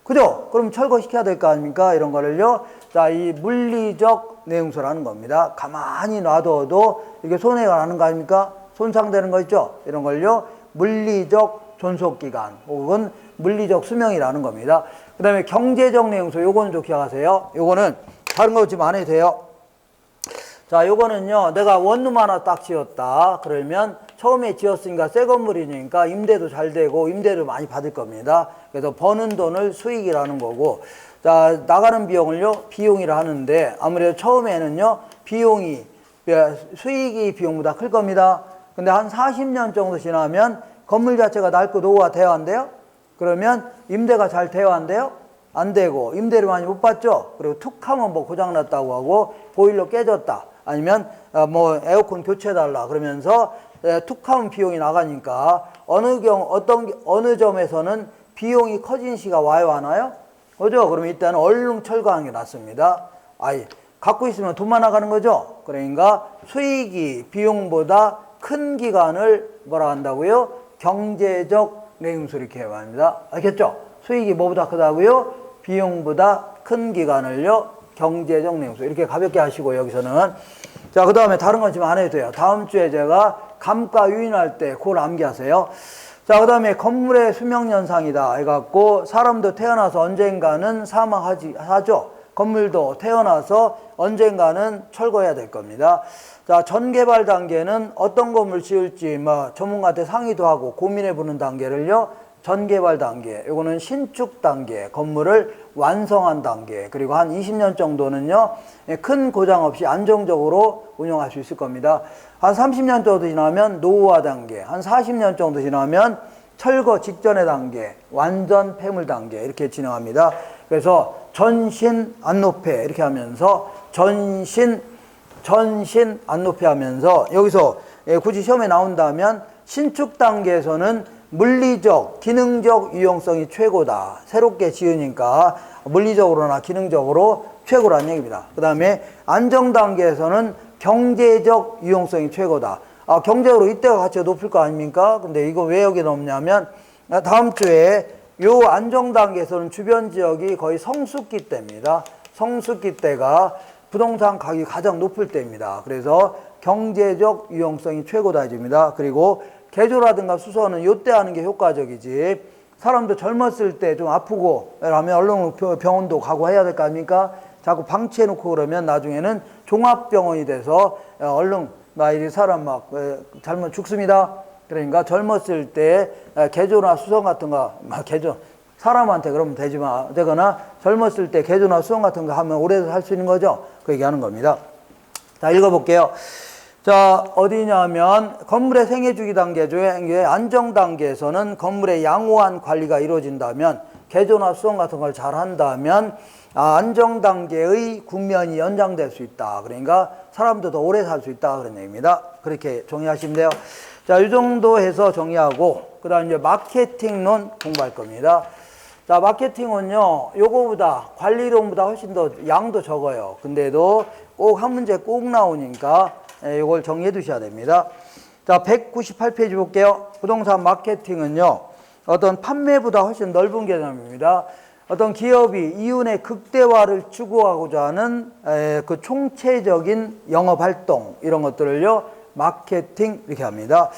그죠? 그럼 철거시켜야 될 거 아닙니까? 이런 거를요. 자, 이 물리적 내용수라는 겁니다. 가만히 놔둬도 이게 손해가 나는 거 아닙니까? 손상되는 거 있죠? 이런 걸요. 물리적 존속기간 혹은 물리적 수명이라는 겁니다. 그 다음에 경제적 내용수, 요거는 좀 기억하세요. 요거는 다른 거 지금 안 해도 돼요. 자, 요거는요, 내가 원룸 하나 딱 지었다. 그러면 처음에 지었으니까 새 건물이니까 임대도 잘 되고 임대를 많이 받을 겁니다. 그래서 버는 돈을 수익이라는 거고, 자, 나가는 비용을요, 비용이라 하는데 아무래도 처음에는요, 수익이 비용보다 클 겁니다. 근데 한 40년 정도 지나면 건물 자체가 낡고 노후가 돼야 한대요? 그러면 임대가 잘 돼야 한대요? 안 되고 임대를 많이 못 받죠. 그리고 툭 하면 뭐 고장났다고 하고 보일러 깨졌다 아니면 뭐 에어컨 교체해달라 그러면서 툭 하면 비용이 나가니까 어느 점에서는 비용이 커진 시가 와요 안 와요? 그죠? 그러면 일단은 얼른 철거하는 게 낫습니다. 갖고 있으면 돈만 나가는 거죠. 그러니까 수익이 비용보다 큰 기간을 뭐라 한다고요? 경제적 내용수 이렇게 말합니다. 알겠죠? 수익이 뭐보다 크다고요? 비용보다 큰 기간을요, 경제적 내용수. 이렇게 가볍게 하시고, 여기서는. 자, 그 다음에 다른 건 지금 안 해도 돼요. 다음 주에 제가 감가 유인할 때 그걸 암기하세요. 자, 그 다음에 건물의 수명연상이다. 해갖고, 사람도 태어나서 언젠가는 사망하죠. 건물도 태어나서 언젠가는 철거해야 될 겁니다. 자, 전개발 단계는 어떤 건물 지을지 전문가한테 상의도 하고 고민해 보는 단계를요, 전개발 단계, 요거는 신축 단계, 건물을 완성한 단계, 그리고 한 20년 정도는요, 큰 고장 없이 안정적으로 운영할 수 있을 겁니다. 한 30년 정도 지나면 노후화 단계, 한 40년 정도 지나면 철거 직전의 단계, 완전 폐물 단계, 이렇게 진행합니다. 그래서 전신 안노폐, 이렇게 하면서 전신 안노폐 하면서 여기서 굳이 시험에 나온다면 신축 단계에서는 물리적, 기능적 유용성이 최고다. 새롭게 지으니까 물리적으로나 기능적으로 최고라는 얘기입니다. 그 다음에 안정 단계에서는 경제적 유용성이 최고다. 경제적으로 이때가 가치가 높을 거 아닙니까? 근데 이거 왜 여기 넣냐면 다음 주에 요 안정 단계에서는 주변 지역이 거의 성수기 때입니다. 성수기 때가 부동산 가격이 가장 높을 때입니다. 그래서 경제적 유용성이 최고다 이집니다. 그리고 개조라든가 수선은 요때 하는 게 효과적이지, 사람도 젊었을 때 좀 아프고 라면 얼른 병원도 가고 해야 될 거 아닙니까? 자꾸 방치해 놓고 그러면 나중에는 종합병원이 돼서 얼른 나이 사람 막 젊어 죽습니다. 그러니까 젊었을 때 개조나 수성 같은 거, 개조 사람한테 그러면 되지만 되거나 젊었을 때 개조나 수성 같은 거 하면 오래 살 수 있는 거죠. 그 얘기하는 겁니다. 자, 읽어볼게요. 자, 어디냐면 건물의 생애주기 단계 중에 안정 단계에서는 건물의 양호한 관리가 이루어진다면 개조나 수성 같은 걸 잘 한다면 안정 단계의 국면이 연장될 수 있다. 그러니까 사람도 더 오래 살 수 있다. 그런 얘기입니다. 그렇게 정리하시면 돼요. 자, 이 정도 해서 정리하고 그 다음 이제 마케팅론 공부할 겁니다. 자, 마케팅은요, 요거보다 관리론보다 훨씬 더 양도 적어요. 근데도 꼭 한 문제 꼭 나오니까 요걸 정리해 두셔야 됩니다. 자, 198페이지 볼게요. 부동산 마케팅은요, 어떤 판매보다 훨씬 넓은 개념입니다. 어떤 기업이 이윤의 극대화를 추구하고자 하는 그 총체적인 영업활동, 이런 것들을요, 마케팅, 이렇게 합니다.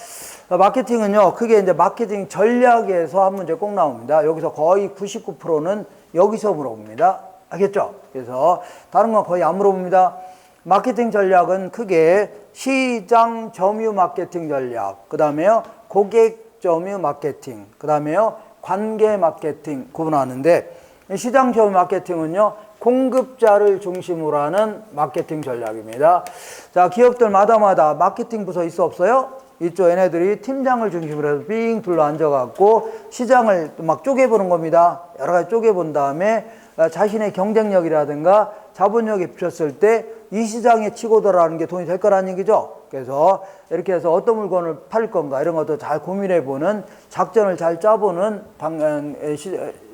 마케팅은요, 크게 이제 마케팅 전략에서 한 문제 꼭 나옵니다. 여기서 거의 99%는 여기서 물어봅니다. 알겠죠? 그래서 다른 건 거의 안 물어봅니다. 마케팅 전략은 크게 시장 점유 마케팅 전략, 그 다음에요, 고객 점유 마케팅, 그 다음에요, 관계 마케팅 구분하는데, 시장 점유 마케팅은요, 공급자를 중심으로 하는 마케팅 전략입니다. 자, 기업들마다 마케팅 부서 있어 없어요? 있죠. 얘네들이 팀장을 중심으로 해서 삥 둘러 앉아갖고 시장을 막 쪼개보는 겁니다. 여러 가지 쪼개본 다음에 자신의 경쟁력이라든가 자본력이 붙였을 때 이 시장에 치고 들어가는 게 돈이 될 거라는 얘기죠. 그래서 이렇게 해서 어떤 물건을 팔 건가 이런 것도 잘 고민해보는 작전을 잘 짜보는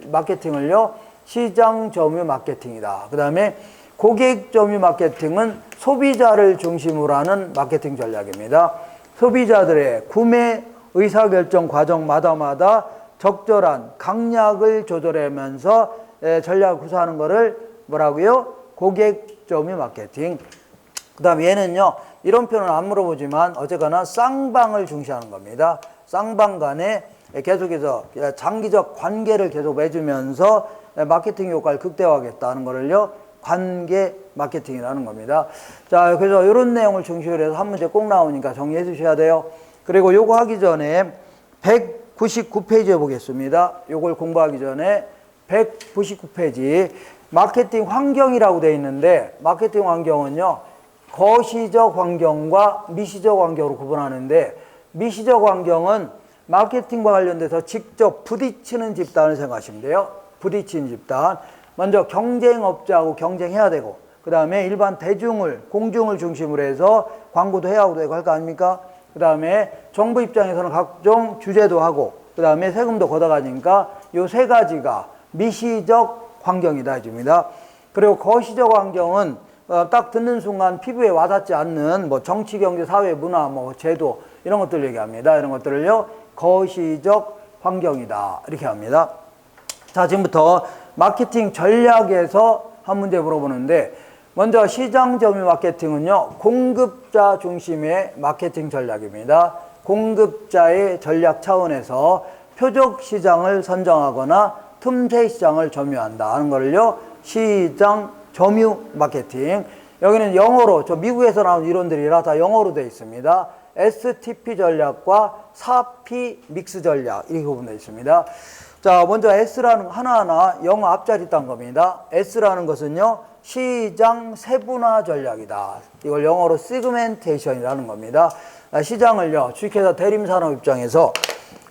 마케팅을요, 시장 점유 마케팅이다. 그 다음에 고객 점유 마케팅은 소비자를 중심으로 하는 마케팅 전략입니다. 소비자들의 구매 의사결정 과정마다 적절한 강약을 조절하면서 전략을 구사하는 것을 뭐라고요? 고객 점유 마케팅. 그 다음 얘는요, 이런 표현은 안 물어보지만 어쨌거나 쌍방을 중시하는 겁니다. 쌍방 간에 계속해서 장기적 관계를 계속 맺으면서 마케팅 효과를 극대화하겠다는 거를요, 관계 마케팅이라는 겁니다. 자, 그래서 이런 내용을 중심으로 해서 한 문제 꼭 나오니까 정리해 주셔야 돼요. 그리고 요거 하기 전에 199페이지에 보겠습니다. 요걸 공부하기 전에 199페이지 마케팅 환경이라고 되어 있는데, 마케팅 환경은요, 거시적 환경과 미시적 환경으로 구분하는데, 미시적 환경은 마케팅과 관련돼서 직접 부딪히는 집단을 생각하시면 돼요. 부딪히는 집단. 먼저 경쟁업자하고 경쟁해야 되고, 그 다음에 일반 대중을, 공중을 중심으로 해서 광고도 해야 하고 되고 할 거 아닙니까? 그 다음에 정부 입장에서는 각종 규제도 하고, 그 다음에 세금도 걷어가니까 요 세 가지가 미시적 환경이다 해줍니다. 그리고 거시적 환경은 딱 듣는 순간 피부에 와닿지 않는 뭐 정치, 경제, 사회, 문화, 뭐 제도 이런 것들 얘기합니다. 이런 것들을요, 거시적 환경이다 이렇게 합니다. 자, 지금부터 마케팅 전략에서 한 문제 물어보는데, 먼저 시장 점유 마케팅은요, 공급자 중심의 마케팅 전략입니다. 공급자의 전략 차원에서 표적 시장을 선정하거나 틈새 시장을 점유한다 하는 거를요, 시장 점유 마케팅. 여기는 영어로, 저 미국에서 나온 이론들이라 다 영어로 되어 있습니다. STP 전략과 4P 믹스 전략 이렇게 구분되어 있습니다. 자, 먼저 S라는 하나하나 영어 앞자리 딴 겁니다. S라는 것은요, 시장 세분화 전략이다. 이걸 영어로 시그멘테이션이라는 겁니다. 시장을요, 주식회사 대림산업 입장에서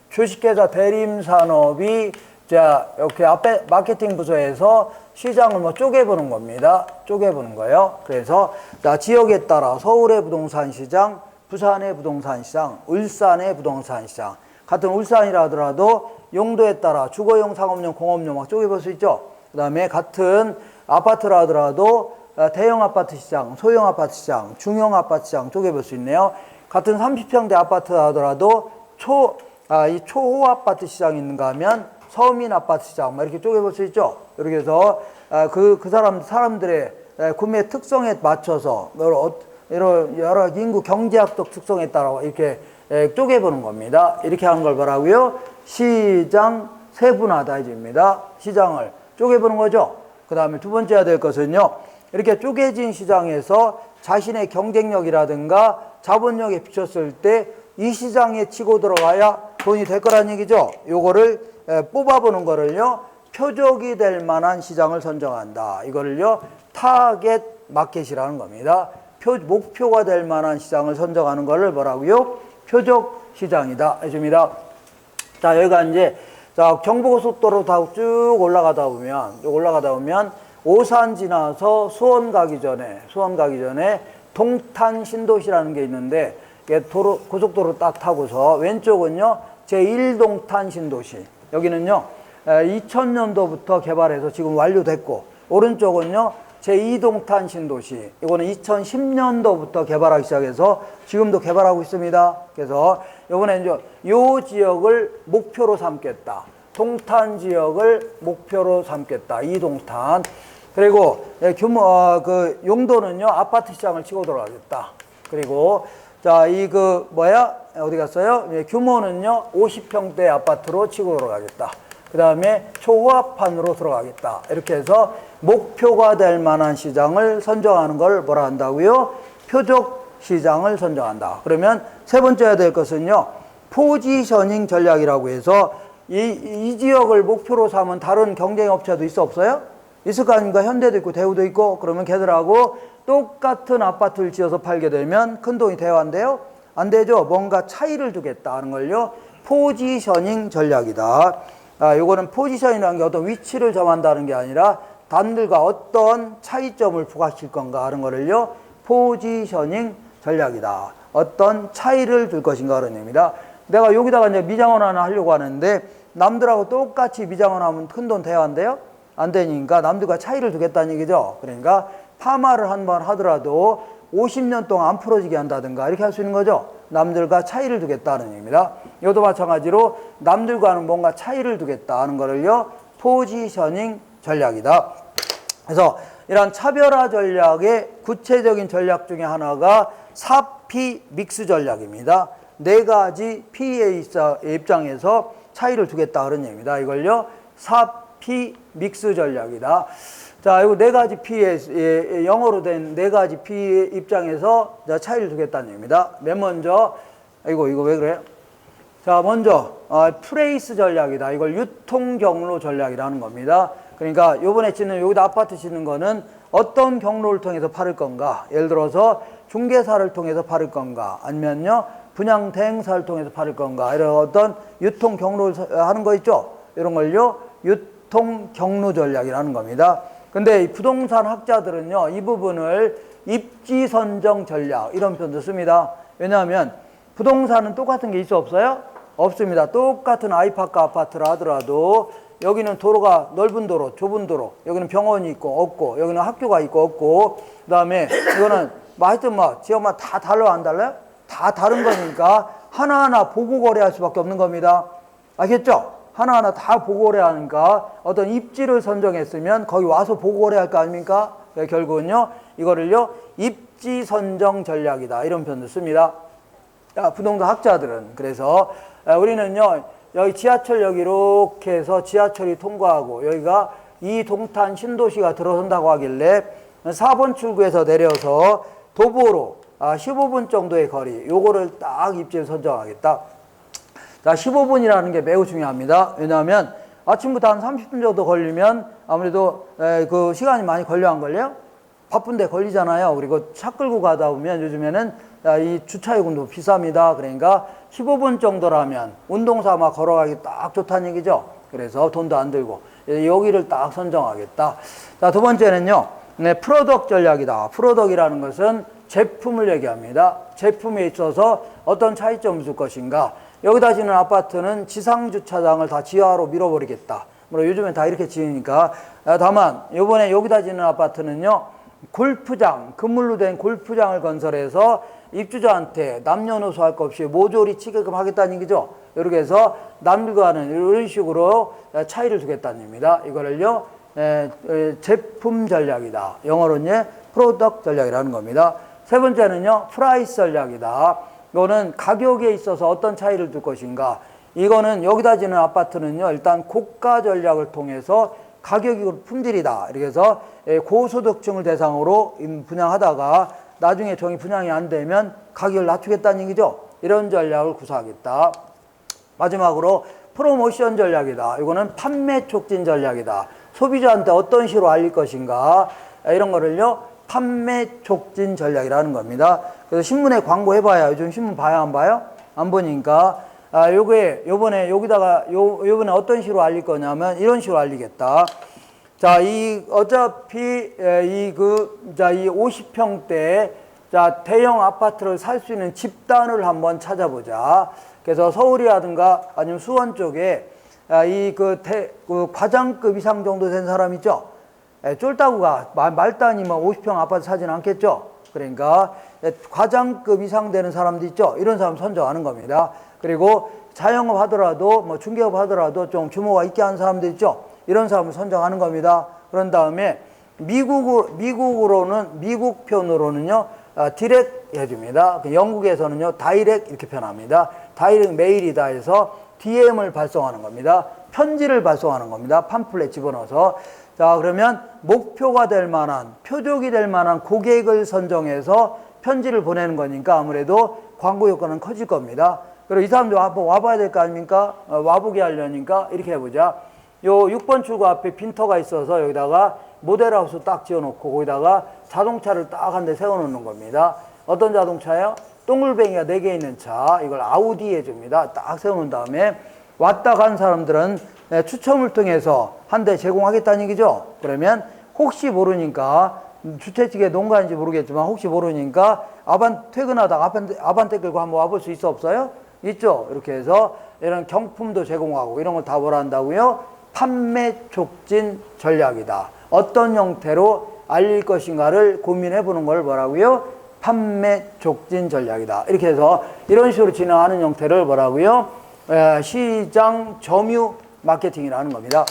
주식회사 대림산업이 자, 이렇게 앞에 마케팅 부서에서 시장을 뭐 쪼개보는 겁니다. 쪼개보는 거예요. 그래서 자, 지역에 따라 서울의 부동산 시장, 부산의 부동산 시장, 울산의 부동산 시장. 같은 울산이라 하더라도 용도에 따라 주거용, 상업용, 공업용 막 쪼개볼 수 있죠. 그 다음에 같은 아파트라 하더라도 대형 아파트 시장, 소형 아파트 시장, 중형 아파트 시장 쪼개볼 수 있네요. 같은 30평대 아파트라 하더라도 이 초호 아파트 시장이 있는가 하면 서민 아파트 시장, 막 이렇게 쪼개볼 수 있죠. 이렇게 해서 사람들의 구매 특성에 맞춰서 여러 인구 경제학적 특성에 따라 이렇게 쪼개보는 겁니다. 이렇게 하는 걸 뭐라고요? 시장 세분화다 해줍니다. 시장을 쪼개보는 거죠. 그 다음에 두 번째 해야 될 것은요, 이렇게 쪼개진 시장에서 자신의 경쟁력이라든가 자본력에 비쳤을 때 이 시장에 치고 들어가야 돈이 될 거란 얘기죠. 요거를 뽑아보는 거를요, 표적이 될 만한 시장을 선정한다. 이거를요, 타겟 마켓이라는 겁니다. 목표가 될 만한 시장을 선정하는 거를 뭐라고요? 표적 시장이다 해줍니다. 자, 여기가 이제 자, 경부고속도로 다 쭉 올라가다 보면 오산 지나서 수원 가기 전에 동탄 신도시라는 게 있는데, 고속도로 딱 타고서 왼쪽은요 제1동탄 신도시, 여기는요 2000년도부터 개발해서 지금 완료됐고, 오른쪽은요 제2동탄 신도시, 이거는 2010년도부터 개발하기 시작해서 지금도 개발하고 있습니다. 그래서 이번에 이제 요 지역을 목표로 삼겠다. 동탄 지역을 목표로 삼겠다. 이동탄. 그리고 그 용도는요 아파트 시장을 치고 들어가겠다. 그리고 자, 어디 갔어요? 규모는요 50평대 아파트로 치고 들어가겠다. 그 다음에 초호합판으로 들어가겠다. 이렇게 해서 목표가 될 만한 시장을 선정하는 걸 뭐라 한다고요? 표적 시장을 선정한다. 그러면 세 번째 해야 될 것은요, 포지셔닝 전략이라고 해서 이 지역을 목표로 삼은 다른 경쟁업체도 있어 없어요? 있을 거 아닙니까? 현대도 있고 대우도 있고. 그러면 걔들하고 똑같은 아파트를 지어서 팔게 되면 큰 돈이 돼야 한대요? 안 되죠. 뭔가 차이를 두겠다 하는 걸요, 포지셔닝 전략이다. 요거는 포지션이라는 게 어떤 위치를 점한다는 게 아니라 남들과 어떤 차이점을 부각시킬 건가 하는 거를요, 포지셔닝 전략이다. 어떤 차이를 둘 것인가 하는 얘기입니다. 내가 여기다가 이제 미장원 하나 하려고 하는데 남들하고 똑같이 미장원 하면 큰 돈 돼야 한대요? 안 되니까 남들과 차이를 두겠다는 얘기죠. 그러니까 파마를 한 번 하더라도 50년 동안 안 풀어지게 한다든가 이렇게 할 수 있는 거죠. 남들과 차이를 두겠다는 얘기입니다. 이것도 마찬가지로 남들과는 뭔가 차이를 두겠다 하는 거를요, 포지셔닝 전략이다. 그래서 이런 차별화 전략의 구체적인 전략 중에 하나가 4P 믹스 전략입니다. 네 가지 P의 입장에서 차이를 두겠다 그런 얘기입니다. 이걸요 4P 믹스 전략이다. 자, 이거 네 가지 P의 영어로 된 네 가지 P의 입장에서 차이를 두겠다는 얘기입니다. 맨 먼저 이거 왜 그래요? 자, 먼저 프레이스 전략이다. 이걸 유통 경로 전략이라는 겁니다. 그러니까 요번에 짓는 여기다 아파트 짓는 거는 어떤 경로를 통해서 팔을 건가? 예를 들어서 중개사를 통해서 팔을 건가? 아니면요 분양 대행사를 통해서 팔을 건가? 이런 어떤 유통 경로를 하는 거 있죠? 이런 걸요 유통 경로 전략이라는 겁니다. 근데 이 부동산 학자들은요 이 부분을 입지 선정 전략 이런 표현도 씁니다. 왜냐하면 부동산은 똑같은 게 있어 없어요? 없습니다. 똑같은 아이파크 아파트라 하더라도 여기는 도로가 넓은 도로, 좁은 도로, 여기는 병원이 있고 없고, 여기는 학교가 있고 없고, 그 다음에 이거는 하여튼 지역마다 다 달라요, 안 달라요? 다 다른 거니까 하나하나 보고 거래할 수밖에 없는 겁니다. 알겠죠? 하나하나 다 보고 거래하니까 어떤 입지를 선정했으면 거기 와서 보고 거래할 거 아닙니까? 결국은요 이거를요 입지 선정 전략이다 이런 표현을 씁니다. 부동산 학자들은. 그래서 우리는요 여기 지하철역 이렇게 해서 지하철이 통과하고 여기가 이동탄 신도시가 들어선다고 하길래 4번 출구에서 내려서 도보로 15분 정도의 거리 요거를 딱 입지를 선정하겠다. 자, 15분이라는 게 매우 중요합니다. 왜냐하면 아침부터 한 30분 정도 걸리면 아무래도 그 시간이 많이 걸려 안 걸려요? 바쁜데 걸리잖아요. 그리고 차 끌고 가다 보면 요즘에는 이 주차요금도 비쌉니다. 그러니까 15분 정도라면 운동 삼아 걸어가기 딱 좋다는 얘기죠. 그래서 돈도 안 들고 여기를 딱 선정하겠다. 자, 두 번째는요. 프로덕트 전략이다. 프로덕트라는 것은 제품을 얘기합니다. 제품에 있어서 어떤 차이점을 줄 것인가. 여기다 짓는 아파트는 지상주차장을 다 지하로 밀어버리겠다. 요즘엔 다 이렇게 지으니까. 다만 이번에 여기다 짓는 아파트는요. 골프장, 그물로 된 골프장을 건설해서 입주자한테 남녀노소 할 것 없이 모조리 치게끔 하겠다는 얘기죠. 이렇게 해서 남들과는 이런 식으로 차이를 두겠다는 얘기입니다. 이거를요 제품 전략이다. 영어로는 프로덕트 전략이라는 겁니다. 세 번째는요 프라이스 전략이다. 이거는 가격에 있어서 어떤 차이를 둘 것인가. 이거는 여기다 지는 아파트는요 일단 고가 전략을 통해서 가격이 품질이다. 이렇게 해서 고소득층을 대상으로 분양하다가 나중에 정이 분양이 안 되면 가격을 낮추겠다는 얘기죠. 이런 전략을 구사하겠다. 마지막으로 프로모션 전략이다. 이거는 판매 촉진 전략이다. 소비자한테 어떤 식으로 알릴 것인가, 이런 거를요 판매 촉진 전략이라는 겁니다. 그래서 신문에 광고해봐야, 요즘 신문 봐야 안 봐요? 안 보니까 요번에 어떤 식으로 알릴 거냐면 이런 식으로 알리겠다. 자, 어차피 이 50평대 대형 아파트를 살 수 있는 집단을 한번 찾아보자. 그래서 서울이라든가 아니면 수원 쪽에 과장급 이상 정도 된 사람 있죠? 쫄따구가 말단이면 50평 아파트 사지는 않겠죠? 그러니까 과장급 이상 되는 사람도 있죠? 이런 사람 선정하는 겁니다. 그리고 자영업 하더라도 뭐 중개업 하더라도 좀 규모가 있게 하는 사람들 있죠? 이런 사람을 선정하는 겁니다. 그런 다음에 미국 편으로는요 디렉 해줍니다. 영국에서는요 다이렉 이렇게 표현합니다. 다이렉 메일이다 해서 DM을 발송하는 겁니다. 편지를 발송하는 겁니다. 팜플렛 집어넣어서. 자, 그러면 목표가 될 만한, 표적이 될 만한 고객을 선정해서 편지를 보내는 거니까 아무래도 광고 효과는 커질 겁니다. 그리고 이 사람도 와봐야 될 거 아닙니까? 와보게 하려니까 이렇게 해보자. 요 6번 출구 앞에 빈터가 있어서 여기다가 모델하우스 딱 지어놓고 거기다가 자동차를 딱 한 대 세워놓는 겁니다. 어떤 자동차요? 동글뱅이가 4개 있는 차, 이걸 아우디 해줍니다. 딱 세워놓은 다음에 왔다 간 사람들은 추첨을 통해서 한 대 제공하겠다는 얘기죠. 그러면 혹시 모르니까 주최 측의 농가인지 모르겠지만 혹시 모르니까 퇴근하다가 아반떼 끌고 한번 와볼 수 있어 없어요? 있죠. 이렇게 해서 이런 경품도 제공하고 이런 걸 다 뭐라 한다고요? 판매 촉진 전략이다. 어떤 형태로 알릴 것인가를 고민해 보는 걸 뭐라고요? 판매 촉진 전략이다. 이렇게 해서 이런 식으로 진행하는 형태를 뭐라고요? 시장 점유 마케팅이라는 겁니다.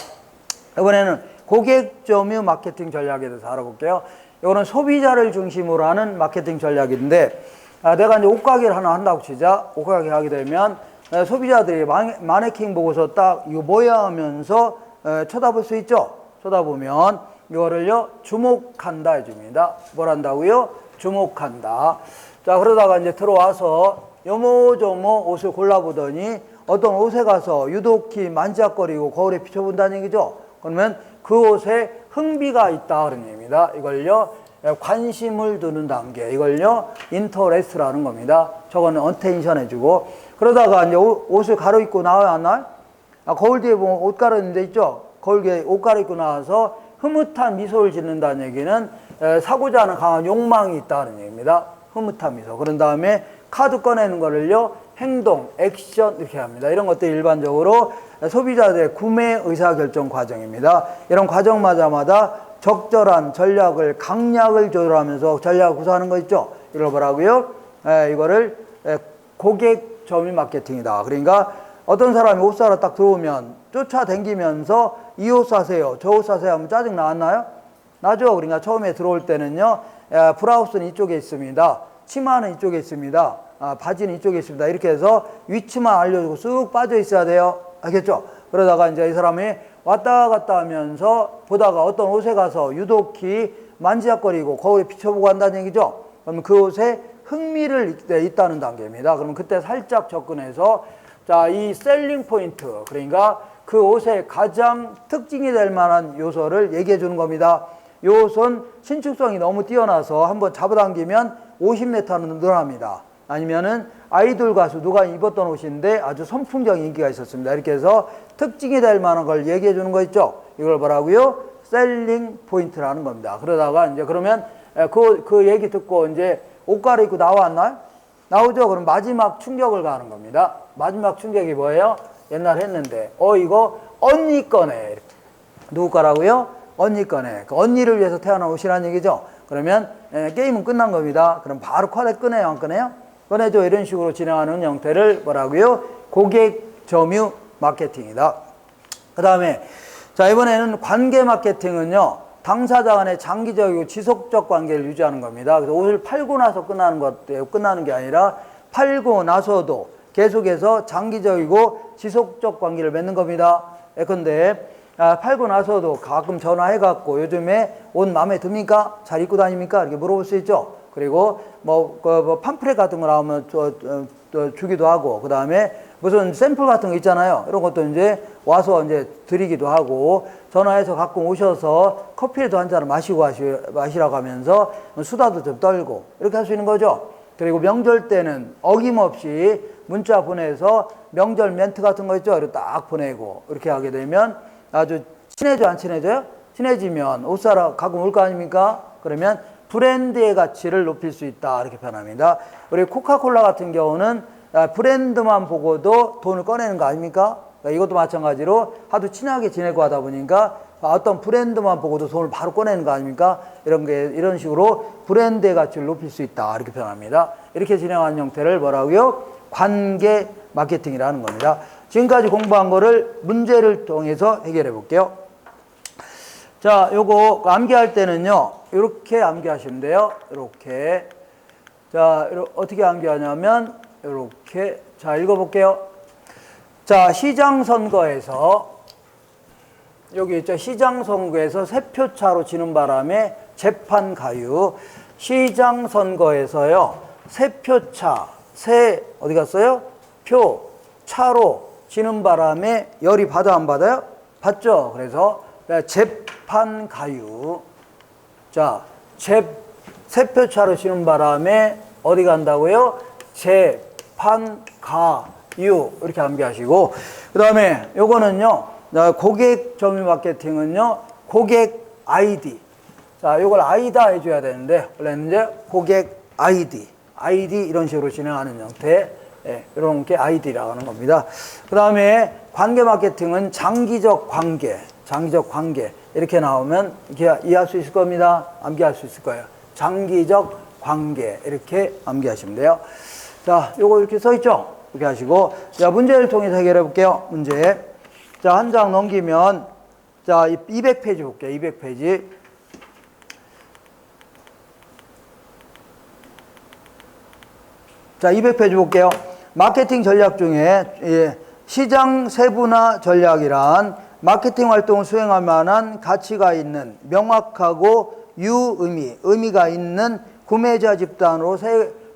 이번에는 고객 점유 마케팅 전략에 대해서 알아볼게요. 이거는 소비자를 중심으로 하는 마케팅 전략인데, 내가 이제 옷가게를 하나 한다고 치자. 옷가게 하게 되면 소비자들이 마네킹 보고서 딱 이거 뭐야 하면서 쳐다볼 수 있죠. 쳐다보면 이거를요 주목한다 해줍니다. 뭘 한다고요? 주목한다. 자, 그러다가 이제 들어와서 요모조모 옷을 골라보더니 어떤 옷에 가서 유독히 만지작거리고 거울에 비춰본다는 얘기죠. 그러면 그 옷에 흥미가 있다 그런 얘기입니다. 이걸요 관심을 두는 단계, 이걸요 인터레스트라는 겁니다. 저거는 어텐션 해주고. 그러다가 이제 옷을 가로입고 나와야 하나? 거울 뒤에 보면 옷 가려있는 데 있죠. 거울 뒤에 옷 가로입고 나와서 흐뭇한 미소를 짓는다는 얘기는 사고자 하는 강한 욕망이 있다는 얘기입니다. 흐뭇한 미소. 그런 다음에 카드 꺼내는 거를요 행동, 액션 이렇게 합니다. 이런 것들이 일반적으로 소비자들의 구매 의사결정 과정입니다. 이런 과정마다 적절한 전략을, 강약을 조절하면서 전략을 구사하는 거 있죠. 이걸 뭐라고요? 이거를 고객 점유 마케팅이다. 그러니까 어떤 사람이 옷 사러 딱 들어오면 쫓아다니면서 이 옷 사세요, 저 옷 사세요 하면 짜증 나왔나요? 나죠. 그러니까 처음에 들어올 때는요 브라우스는 이쪽에 있습니다. 치마는 이쪽에 있습니다. 바지는 이쪽에 있습니다. 이렇게 해서 위치만 알려주고 쑥 빠져 있어야 돼요. 알겠죠? 그러다가 이제 이 사람이 왔다 갔다 하면서 보다가 어떤 옷에 가서 유독히 만지작거리고 거울에 비춰보고 한다는 얘기죠. 그러면 그 옷에 흥미를 있다는 단계입니다. 그러면 그때 살짝 접근해서 자, 이 셀링 포인트, 그러니까 그 옷의 가장 특징이 될 만한 요소를 얘기해 주는 겁니다. 이 옷은 신축성이 너무 뛰어나서 한번 잡아당기면 50m는 늘어납니다. 아니면은 아이돌 가수 누가 입었던 옷인데 아주 선풍적인 인기가 있었습니다. 이렇게 해서 특징이 될 만한 걸 얘기해 주는 거 있죠. 이걸 뭐라고요? 셀링 포인트라는 겁니다. 그러다가 이제 그러면 그 얘기 듣고 이제 옷 갈아입고 나왔나요? 나오죠. 그럼 마지막 충격을 가하는 겁니다. 마지막 충격이 뭐예요? 옛날 했는데 이거 언니 거네. 누구 거라고요? 언니 거네. 그 언니를 위해서 태어난 옷이라는 얘기죠. 그러면 게임은 끝난 겁니다. 그럼 바로 카드 꺼내요, 안 꺼내요? 꺼내죠. 이런 식으로 진행하는 형태를 뭐라고요? 고객 점유 마케팅이다. 그 다음에 자, 이번에는 관계 마케팅은요 당사자 간의 장기적이고 지속적 관계를 유지하는 겁니다. 그래서 옷을 팔고 나서 끝나는 게 아니라 팔고 나서도 계속해서 장기적이고 지속적 관계를 맺는 겁니다. 예컨대 팔고 나서도 가끔 전화해갖고 요즘에 옷 마음에 듭니까? 잘 입고 다닙니까? 이렇게 물어볼 수 있죠. 그리고 뭐 팜플렛 같은 거 나오면 주기도 하고, 그 다음에 무슨 샘플 같은 거 있잖아요. 이런 것도 이제 와서 이제 드리기도 하고, 전화해서 가끔 오셔서 커피라도 한 잔을 마시라고 하면서 수다도 좀 떨고 이렇게 할 수 있는 거죠. 그리고 명절 때는 어김없이 문자 보내서 명절 멘트 같은 거 있죠. 이렇게 딱 보내고 이렇게 하게 되면 아주 친해져, 안 친해져요? 친해지면 옷 사러 가끔 올 거 아닙니까? 그러면 브랜드의 가치를 높일 수 있다, 이렇게 표현합니다. 우리 코카콜라 같은 경우는 브랜드만 보고도 돈을 꺼내는 거 아닙니까? 이것도 마찬가지로 하도 친하게 지내고 하다 보니까 어떤 브랜드만 보고도 돈을 바로 꺼내는 거 아닙니까? 이런 식으로 브랜드의 가치를 높일 수 있다, 이렇게 표현합니다. 이렇게 진행하는 형태를 뭐라고요? 관계 마케팅이라는 겁니다. 지금까지 공부한 거를 문제를 통해서 해결해 볼게요. 자, 요거 암기할 때는요, 이렇게 암기하시면 돼요. 이렇게. 자, 어떻게 암기하냐면 이렇게. 자, 읽어볼게요. 자, 시장 선거에서 여기 있죠. 시장 선거에서 세 표 차로 지는 바람에 재판 가유. 시장 선거에서요, 세 표 차, 어디 갔어요? 표 차로 지는 바람에 열이 받아, 안 받아요? 받죠. 그래서 재판 가유. 자, 세 표 차로 지는 바람에 어디 간다고요? 재판 가유. 이렇게 암기하시고, 그 다음에 요거는요, 고객 점유 마케팅은요, 고객 아이디. 자, 요걸 아이다 해줘야 되는데, 원래는 이제 고객 아이디 이런 식으로 진행하는 형태, 이런 게 아이디라고 하는 겁니다. 그 다음에 관계 마케팅은 장기적 관계 이렇게 나오면 이렇게 이해할 수 있을 겁니다. 암기할 수 있을 거예요. 장기적 관계, 이렇게 암기하시면 돼요. 자, 요거 이렇게 써 있죠? 이렇게 하시고, 자, 문제를 통해서 해결해 볼게요. 문제. 자, 한 장 넘기면, 자, 200페이지 볼게요. 200페이지. 자, 200페이지 볼게요. 마케팅 전략 중에 시장 세분화 전략이란 마케팅 활동을 수행할 만한 가치가 있는 명확하고 의미가 있는 구매자 집단으로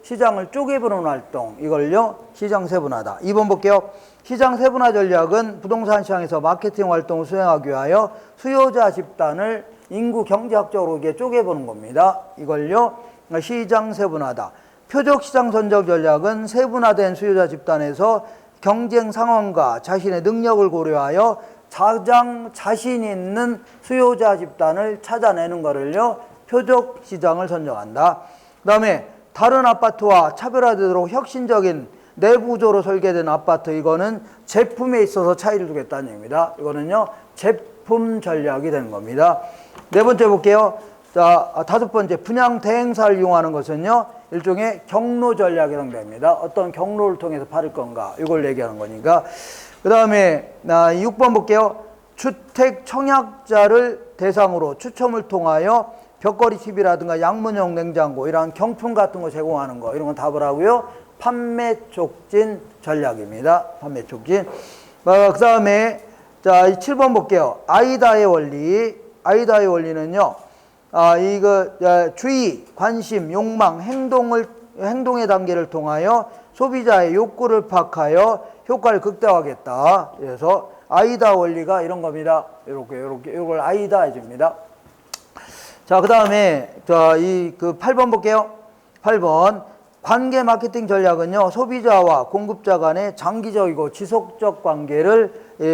시장을 쪼개보는 활동, 이걸요 시장 세분화다. 2번 볼게요. 시장 세분화 전략은 부동산 시장에서 마케팅 활동을 수행하기 위하여 수요자 집단을 인구 경제학적으로 이게 쪼개보는 겁니다. 이걸요 시장 세분화다. 표적 시장 선적 전략은 세분화된 수요자 집단에서 경쟁 상황과 자신의 능력을 고려하여 가장 자신 있는 수요자 집단을 찾아내는 거를요 표적 시장을 선정한다. 그 다음에 다른 아파트와 차별화되도록 혁신적인 내부조로 설계된 아파트, 이거는 제품에 있어서 차이를 두겠다는 얘기입니다. 이거는요 제품 전략이 되는 겁니다. 네 번째 볼게요. 자, 다섯 번째, 분양 대행사를 이용하는 것은요 일종의 경로 전략에 해당됩니다. 어떤 경로를 통해서 팔을 건가, 이걸 얘기하는 거니까. 그 다음에 6번 볼게요. 주택 청약자를 대상으로 추첨을 통하여 벽걸이 TV라든가 양문형 냉장고, 이런 경품 같은 거 제공하는 거, 이런 건 답을 하고요. 판매 촉진 전략입니다. 판매 촉진. 그 다음에 자, 7번 볼게요. 아이다의 원리는요, 주의, 관심, 욕망, 행동의 단계를 통하여 소비자의 욕구를 파악하여 효과를 극대화하겠다. 그래서 아이다 원리가 이런 겁니다. 이걸 아이다 해줍니다. 자, 그 다음에, 8번 볼게요. 8번. 관계 마케팅 전략은요, 소비자와 공급자 간의 장기적이고 지속적 관계를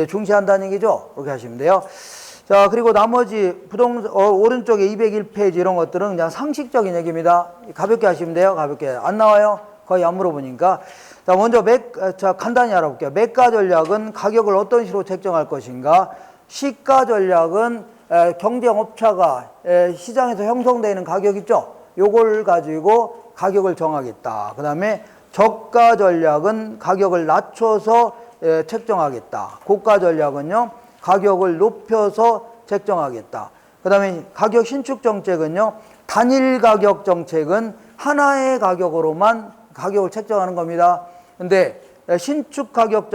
중시한다는 얘기죠. 이렇게 하시면 돼요. 자, 그리고 나머지 오른쪽에 201페이지 이런 것들은 그냥 상식적인 얘기입니다. 가볍게 하시면 돼요. 가볍게. 안 나와요? 거의 안 물어보니까. 자, 먼저 간단히 알아볼게요. 매가 전략은 가격을 어떤 식으로 책정할 것인가? 시가 전략은 경쟁업체가 시장에서 형성되는 가격 있죠? 요걸 가지고 가격을 정하겠다. 그 다음에 저가 전략은 가격을 낮춰서 책정하겠다. 고가 전략은요, 가격을 높여서 책정하겠다. 그 다음에 가격 신축 정책은요, 단일 가격 정책은 하나의 가격으로만 가격을 책정하는 겁니다. 근데 신축 가격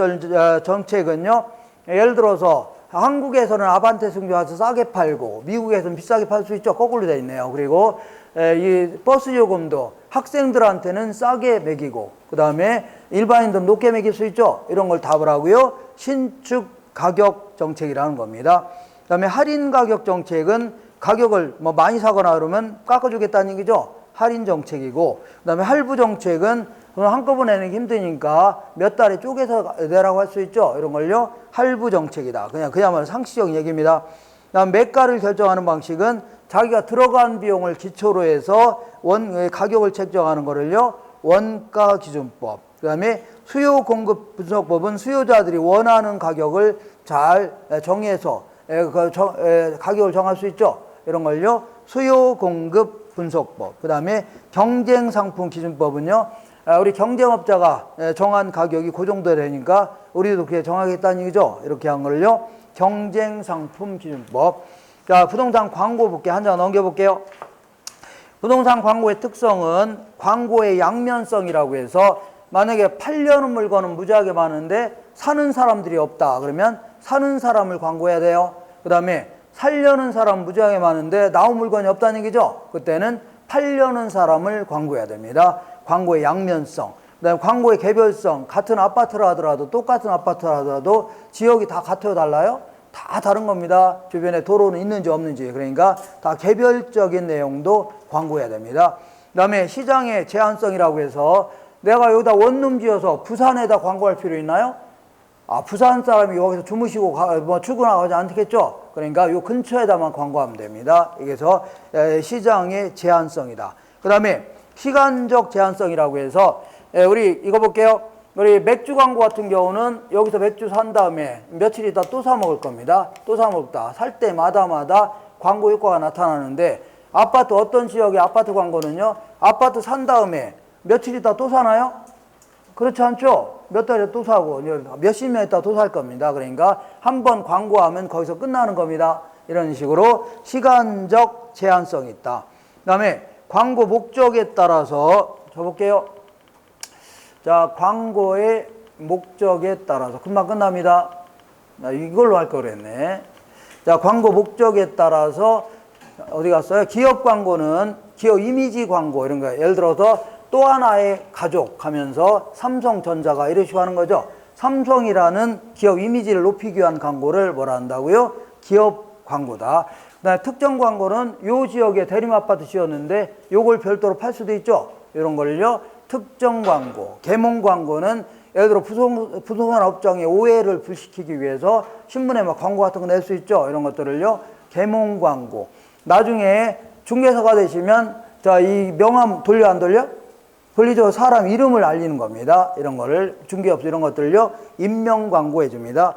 정책은요, 예를 들어서 한국에서는 아반떼 승조 와서 싸게 팔고 미국에서는 비싸게 팔 수 있죠. 거꾸로 되어 있네요. 그리고 이 버스 요금도 학생들한테는 싸게 매기고 그 다음에 일반인들은 높게 매길 수 있죠. 이런 걸 답을 하고요. 신축 가격 정책이라는 겁니다. 그 다음에 할인 가격 정책은 가격을 뭐 많이 사거나 그러면 깎아주겠다는 얘기죠. 할인 정책이고, 그 다음에 할부 정책은 한꺼번에 내기 힘드니까 몇 달에 쪼개서 내라고 할 수 있죠. 이런 걸요. 할부 정책이다. 그야말로 상식적인 얘기입니다. 그 다음 매가를 결정하는 방식은 자기가 들어간 비용을 기초로 해서 가격을 책정하는 거를요. 원가 기준법. 그 다음에 수요 공급 분석법은 수요자들이 원하는 가격을 잘 정해서 가격을 정할 수 있죠. 이런 걸요. 수요 공급 분석법. 그 다음에 경쟁 상품 기준법은요. 우리 경쟁업자가 정한 가격이 그 정도 되니까 우리도 그게 정하겠다는 얘기죠. 이렇게 한 걸요. 경쟁 상품 기준법. 자, 부동산 광고 볼게. 한 장 넘겨볼게요. 부동산 광고의 특성은 광고의 양면성이라고 해서 만약에 팔려는 물건은 무지하게 많은데 사는 사람들이 없다. 그러면 사는 사람을 광고해야 돼요. 그 다음에 살려는 사람 무지하게 많은데 나온 물건이 없다는 얘기죠. 그때는 팔려는 사람을 광고해야 됩니다. 광고의 양면성. 그 다음에 광고의 개별성. 같은 아파트라 하더라도 똑같은 아파트라 하더라도 지역이 다 같아요 달라요? 다 다른 겁니다. 주변에 도로는 있는지 없는지. 그러니까 다 개별적인 내용도 광고해야 됩니다. 그 다음에 시장의 제한성이라고 해서 내가 여기다 원룸 지어서 부산에다 광고할 필요 있나요? 부산 사람이 여기서 주무시고 출근하지 않겠죠? 그러니까 요 근처에다만 광고하면 됩니다. 그래서 시장의 제한성이다. 그 다음에 시간적 제한성이라고 해서 우리 이거 볼게요. 우리 맥주 광고 같은 경우는 여기서 맥주 산 다음에 며칠 있다 또 사 먹을 겁니다. 또 사 먹다. 살 때마다 광고 효과가 나타나는데 아파트 어떤 지역의 아파트 광고는요. 아파트 산 다음에 며칠 있다 또 사나요? 그렇지 않죠? 몇 달에 또 사고 몇십 년 있다 또 살 겁니다. 그러니까 한번 광고하면 거기서 끝나는 겁니다. 이런 식으로 시간적 제한성이 있다. 그 다음에 광고 목적에 따라서 줘볼게요. 자, 광고의 목적에 따라서 금방 끝납니다. 이걸로 할 걸 그랬네. 자, 광고 목적에 따라서 어디 갔어요? 기업 광고는 기업 이미지 광고 이런 거. 예를 들어서 또 하나의 가족 하면서 삼성전자가 이런 식으로 하는 거죠. 삼성이라는 기업 이미지를 높이기 위한 광고를 뭐라 한다고요? 기업 광고다. 그다음에 특정 광고는 요 지역에 대림아파트 지었는데 요걸 별도로 팔 수도 있죠. 이런 걸요. 특정 광고. 계몽 광고는 예를 들어 부동산 업종의 오해를 불식시키기 위해서 신문에 막 광고 같은 거 낼 수 있죠. 이런 것들을요. 계몽 광고. 나중에 중개사가 되시면 자, 이 명함 돌려 안 돌려? 돌리죠. 사람 이름을 알리는 겁니다. 이런 거를 중개업소 이런 것들을요. 임명 광고 해줍니다.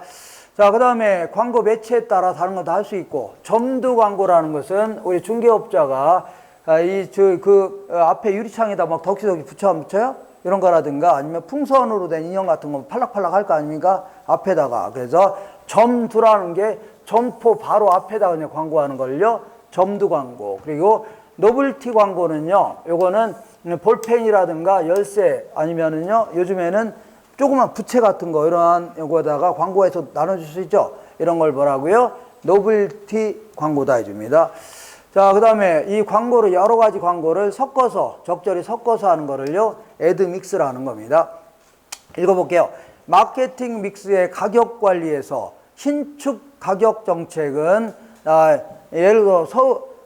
자, 그 다음에 광고 매체에 따라 다른 거 다 할 수 있고 점두 광고라는 것은 우리 중개업자가 앞에 유리창에다 막 덕지덕지 붙여요? 이런 거라든가 아니면 풍선으로 된 인형 같은 거 팔락팔락 할 거 아닙니까? 앞에다가. 그래서 점두라는 게 점포 바로 앞에다가 그냥 광고하는 걸요. 점두 광고. 그리고 노블티 광고는요. 요거는 볼펜이라든가 열쇠 아니면은요. 요즘에는 조그만 부채 같은 거 이러한 요거에다가 광고해서 나눠줄 수 있죠. 이런 걸 뭐라고요? 노블티 광고다 해줍니다. 자, 그 다음에 이 광고를 여러 가지 광고를 섞어서 적절히 섞어서 하는 거를요. 애드 믹스라는 겁니다. 읽어볼게요. 마케팅 믹스의 가격 관리에서 신축 가격 정책은 예를 들어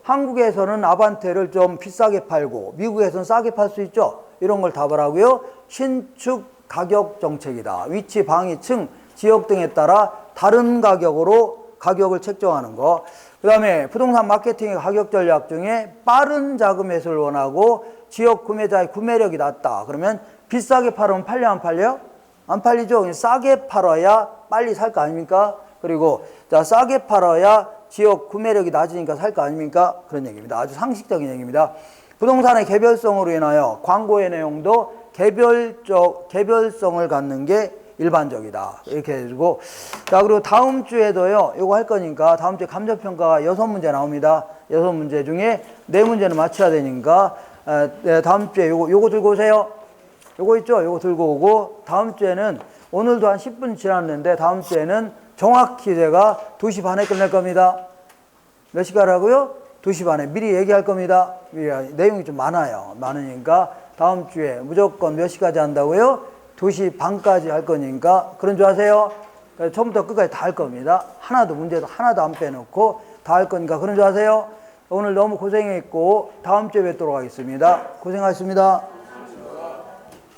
한국에서는 아반떼를 좀 비싸게 팔고 미국에서는 싸게 팔 수 있죠. 이런 걸 답을 하고요. 신축 가격 정책이다. 위치, 방위, 층, 지역 등에 따라 다른 가격으로 가격을 책정하는 거. 그 다음에 부동산 마케팅의 가격 전략 중에 빠른 자금 회수를 원하고 지역 구매자의 구매력이 낮다. 그러면 비싸게 팔으면 팔려 안 팔려요? 안 팔리죠. 그냥 싸게 팔아야 빨리 살 거 아닙니까? 그리고 자, 싸게 팔아야 지역 구매력이 낮으니까 살 거 아닙니까? 그런 얘기입니다. 아주 상식적인 얘기입니다. 부동산의 개별성으로 인하여 광고의 내용도 개별성을 갖는 게 일반적이다. 이렇게 해주고. 자, 그리고 다음 주에도요, 요거 할 거니까 다음 주에 감정평가가 6문제 나옵니다. 6문제 중에 4문제는 맞춰야 되니까, 다음 주에 요거 들고 오세요. 요거 있죠? 요거 들고 오고, 다음 주에는 오늘도 한 10분 지났는데, 다음 주에는 정확히 제가 2시 반에 끝낼 겁니다. 몇 시까지라고요? 2시 반에 미리 얘기할 겁니다. 내용이 좀 많으니까 다음 주에 무조건 몇 시까지 한다고요? 2시 반까지 할 거니까 그런 줄 아세요? 처음부터 끝까지 다 할 겁니다. 문제도 하나도 안 빼놓고 다 할 거니까 그런 줄 아세요? 오늘 너무 고생했고 다음 주에 뵙도록 하겠습니다. 고생하셨습니다.